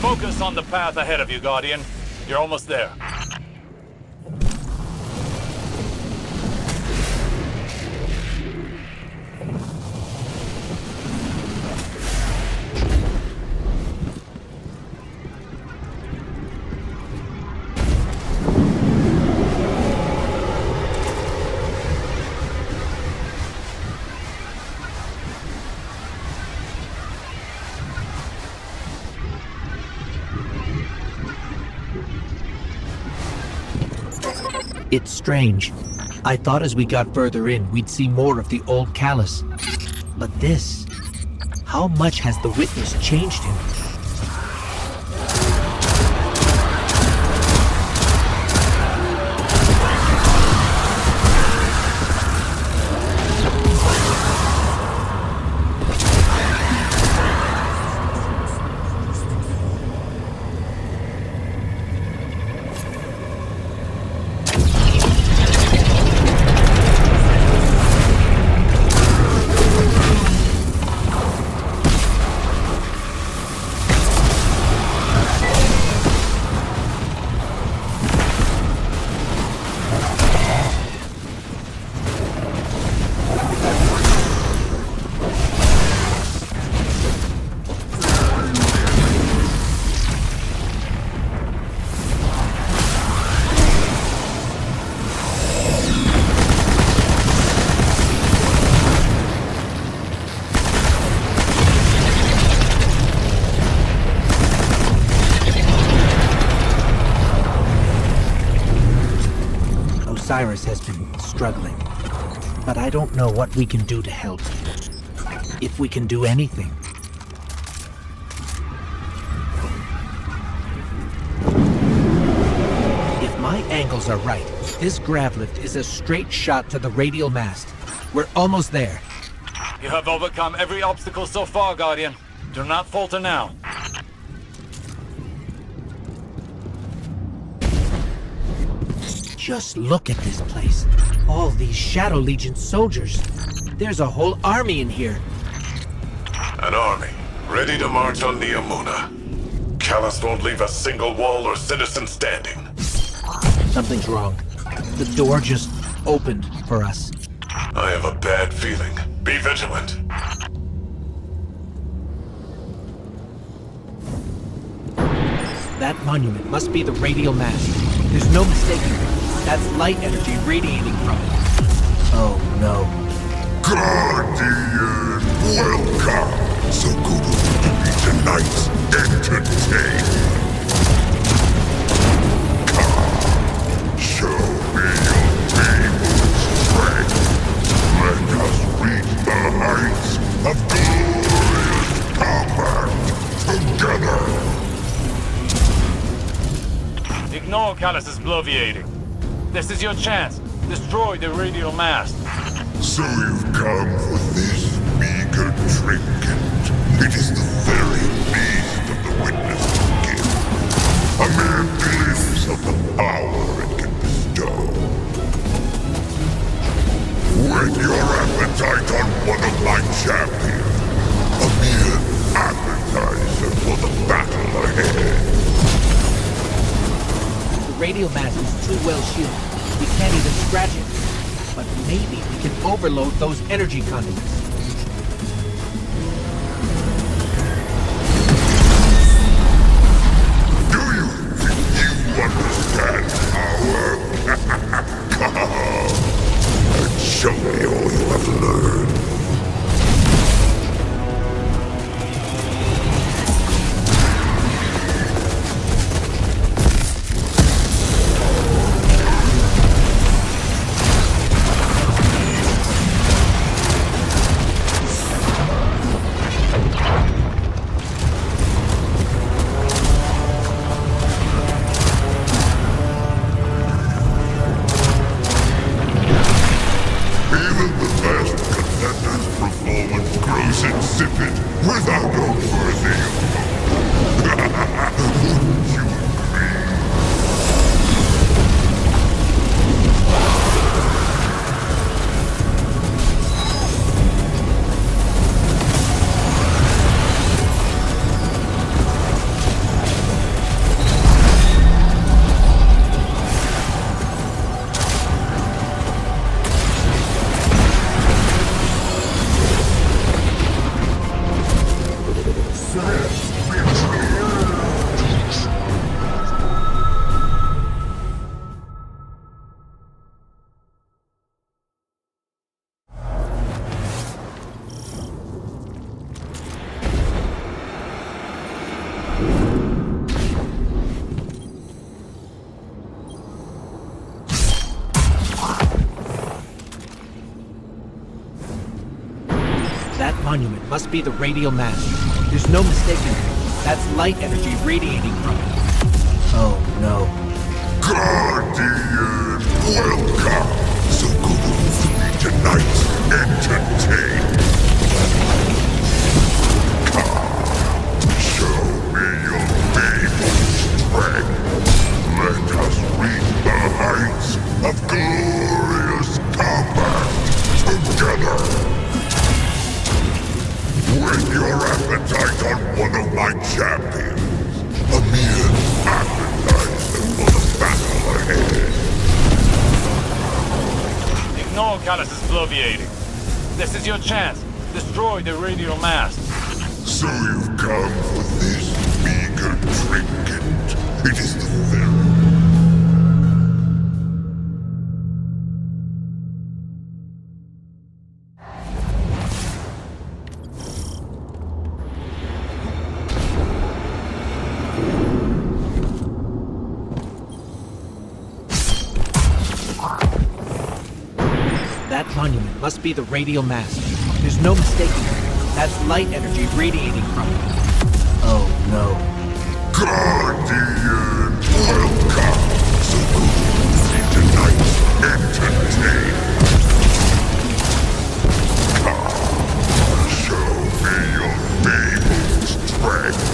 Focus on the path ahead of you, Guardian. You're almost there. It's strange. I thought as we got further in, we'd see more of the old Callus. But this... How much has the Witness changed him? Osiris has been struggling, but I don't know what we can do to help. If we can do anything. If my angles are right, this grav lift is a straight shot to the radial mast. We're almost there. You have overcome every obstacle so far, Guardian. Do not falter now. Just look at this place. All these Shadow Legion soldiers. There's a whole army in here. An army, ready to march on Neomuna. Callus won't leave a single wall or citizen standing. Something's wrong. The door just opened for us. I have a bad feeling. Be vigilant. That monument must be the radial mast. There's no mistaking it. That's light energy radiating from it. Oh no. Guardian, welcome! So good of you to be tonight's entertainment. Come, show me your people's strength. Let us reach the heights of glorious combat together. Ignore Callus's bloviating. This is your chance. Destroy the radial mast. So you've come for this meager trinket. It is the very least of the Witness's gift. A mere glimpse of the power it can bestow. Whet your appetite on one of my champions. A mere appetizer for the battle ahead. The radial mast is too well shielded. We can't even scratch it. But maybe we can overload those energy conduits. Do you think you understand power? Come and show me all you have learned. monument must be the radial mast. There's no mistaking it. That's light energy radiating from it. Oh, no. Guardian, welcome! So good to be tonight. Entertain. Come, show me your feeble strength. Let us reach the heights of glorious combat together. With your appetite on one of my champions, a mere appetizer for the battle ahead. Ignore Callus's bloviating. This is your chance. Destroy the radial mast. So you've come for this meager trinket. It is the very... That monument must be the radial mast. There's no mistaking it. That's light energy radiating from it. Oh, no. Guardian, welcome! So good to be tonight. Entertain. Come, show me your feeble strength.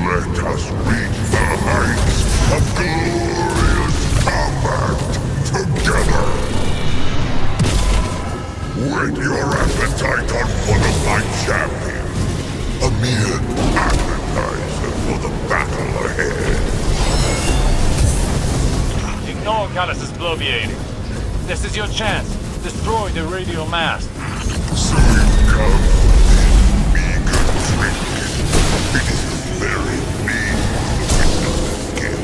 Let us reach the heights of glorious combat together. With your appetite on one of my champions, a mere appetizer for the battle ahead. Ignore Callus's bloviating. This is your chance. Destroy the radial mast. So you come for this meager trinket. It is the very need of the witness's skill.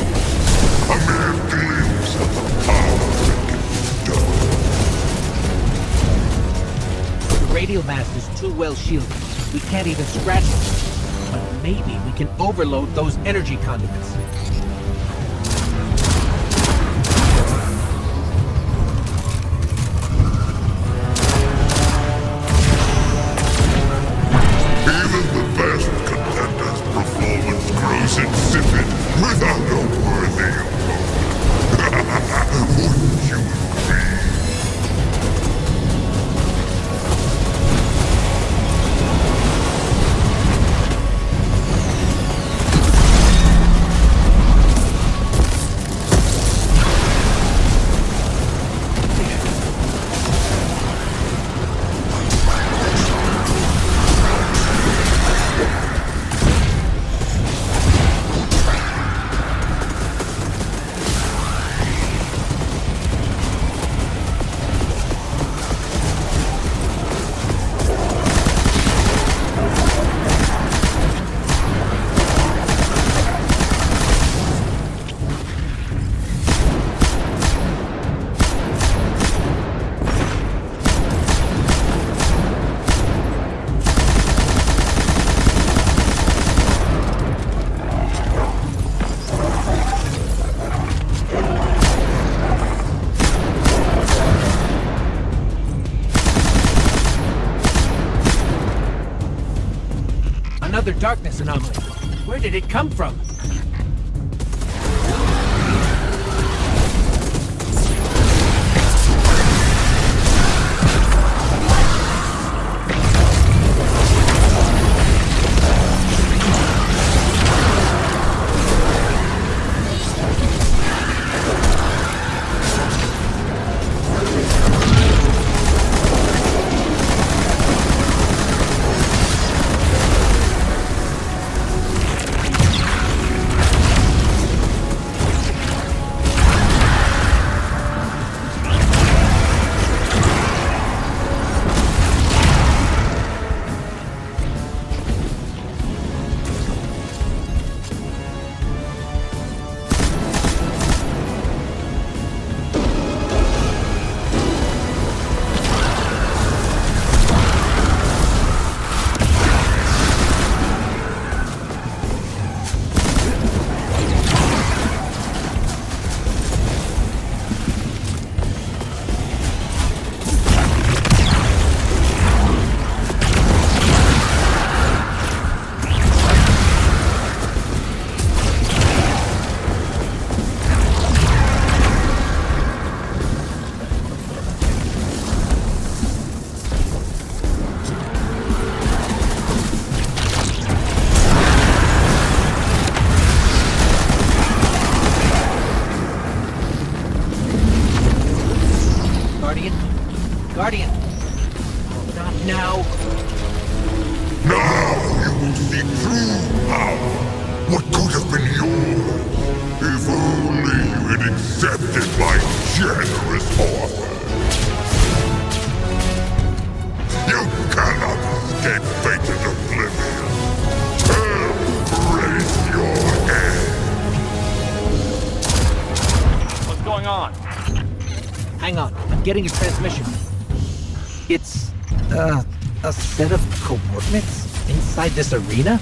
A mere glimpse of the power that can be done. The radial mast is too well shielded. We can't even scratch it. But maybe we can overload those energy conduits. Even the best contender's performance grows insipid without a worthy opponent. Wouldn't you agree? Another darkness anomaly. Where did it come from? power, what could have been yours, if only you had accepted my generous offer. You cannot escape fated oblivion. Raise your head. What's going on? Hang on, I'm getting a transmission. It's, a set of coordinates inside this arena?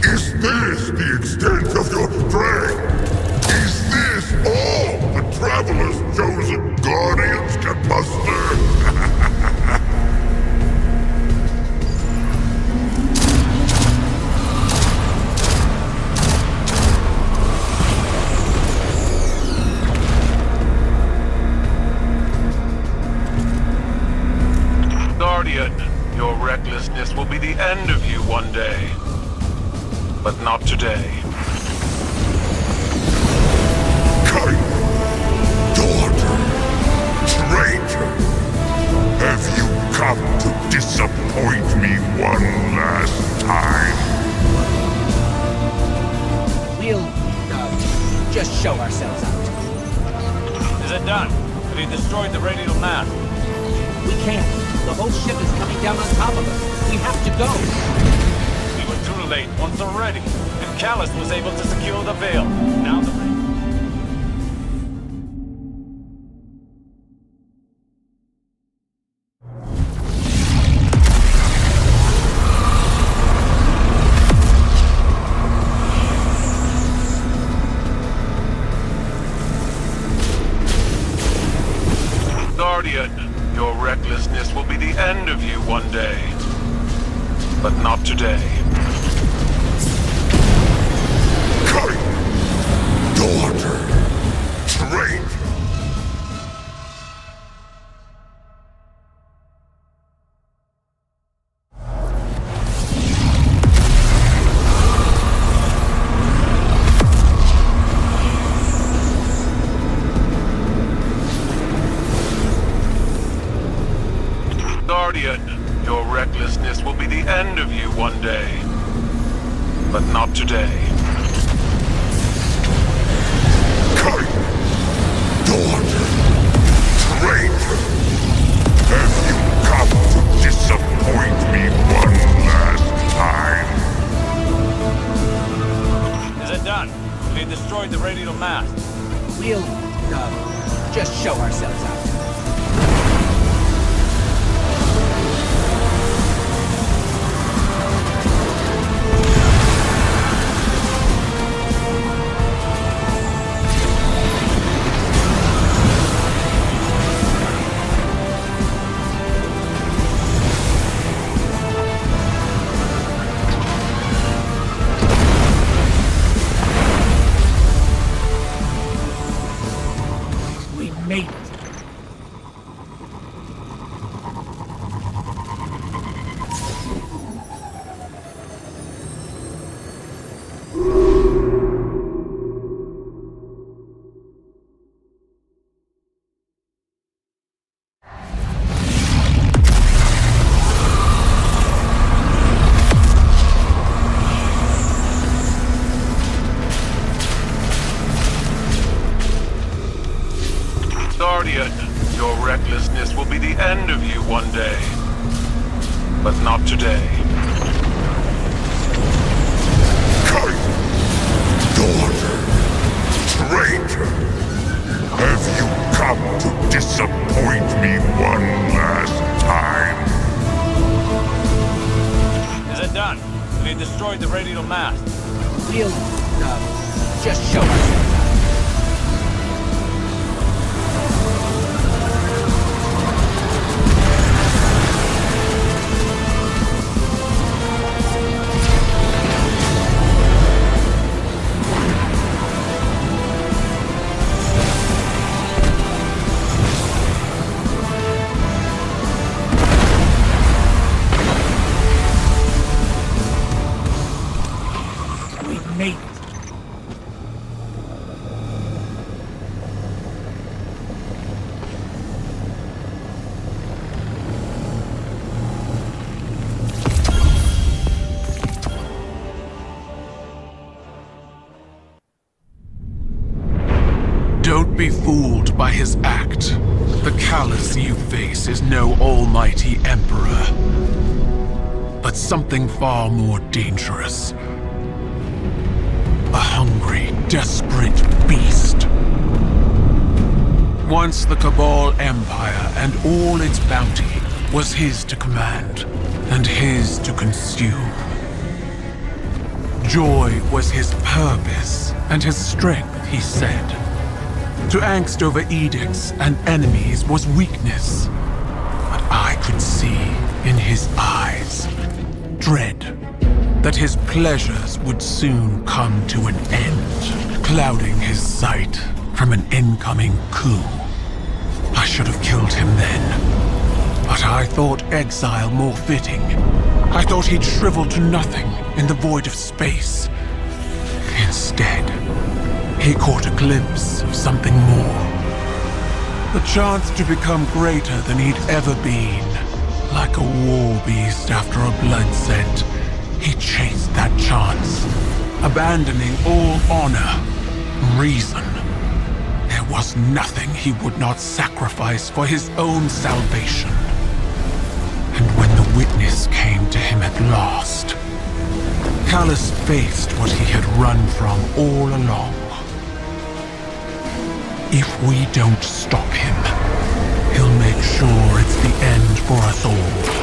Is this the extent of your strength? Is this all the Traveler's chosen guardians can muster? Guardian, your recklessness will be the end of you one day. But not today. Kite! Daughter! Traitor! Have you come to disappoint me one last time? We'll, just show ourselves out. Is it done? Have you destroyed the radial mast? We can't. The whole ship is coming down on top of us. We have to go. We were too late once already, and Callus was able to secure the veil. Now the... Guardian, your recklessness will be the end of you one day. But not today. Kite! Daughter! Traitor! Guardian, your recklessness will be the end of you one day. But not today. Kite! Daughter! Traitor! Have you come to disappoint me one last time? Is it done? Have you destroyed the radial mast? We'll, just show ourselves out. We made it. Guardian, your recklessness will be the end of you one day. But not today. Kite! Daughter! Traitor! Have you come to disappoint me one last time? Is it done? Have you destroyed the radial mast? We'll, just show ourselves out. made it. Don't be fooled by his act. The Callus you face is no almighty emperor, but something far more dangerous. A hungry, desperate beast. Once the Cabal Empire and all its bounty was his to command and his to consume. Joy was his purpose and his strength, he said. To angst over edicts and enemies was weakness. But I could see in his eyes dread that his pleasures would soon come to an end, clouding his sight from an incoming coup. I should have killed him then, but I thought exile more fitting. I thought he'd shrivel to nothing in the void of space. Instead, he caught a glimpse of something more. The chance to become greater than he'd ever been. Like a war beast after a blood scent, he chased that chance, abandoning all honor, reason. There was nothing he would not sacrifice for his own salvation. And when the witness came to him at last, Callus faced what he had run from all along. If we don't stop him, he'll make sure it's the end for us all.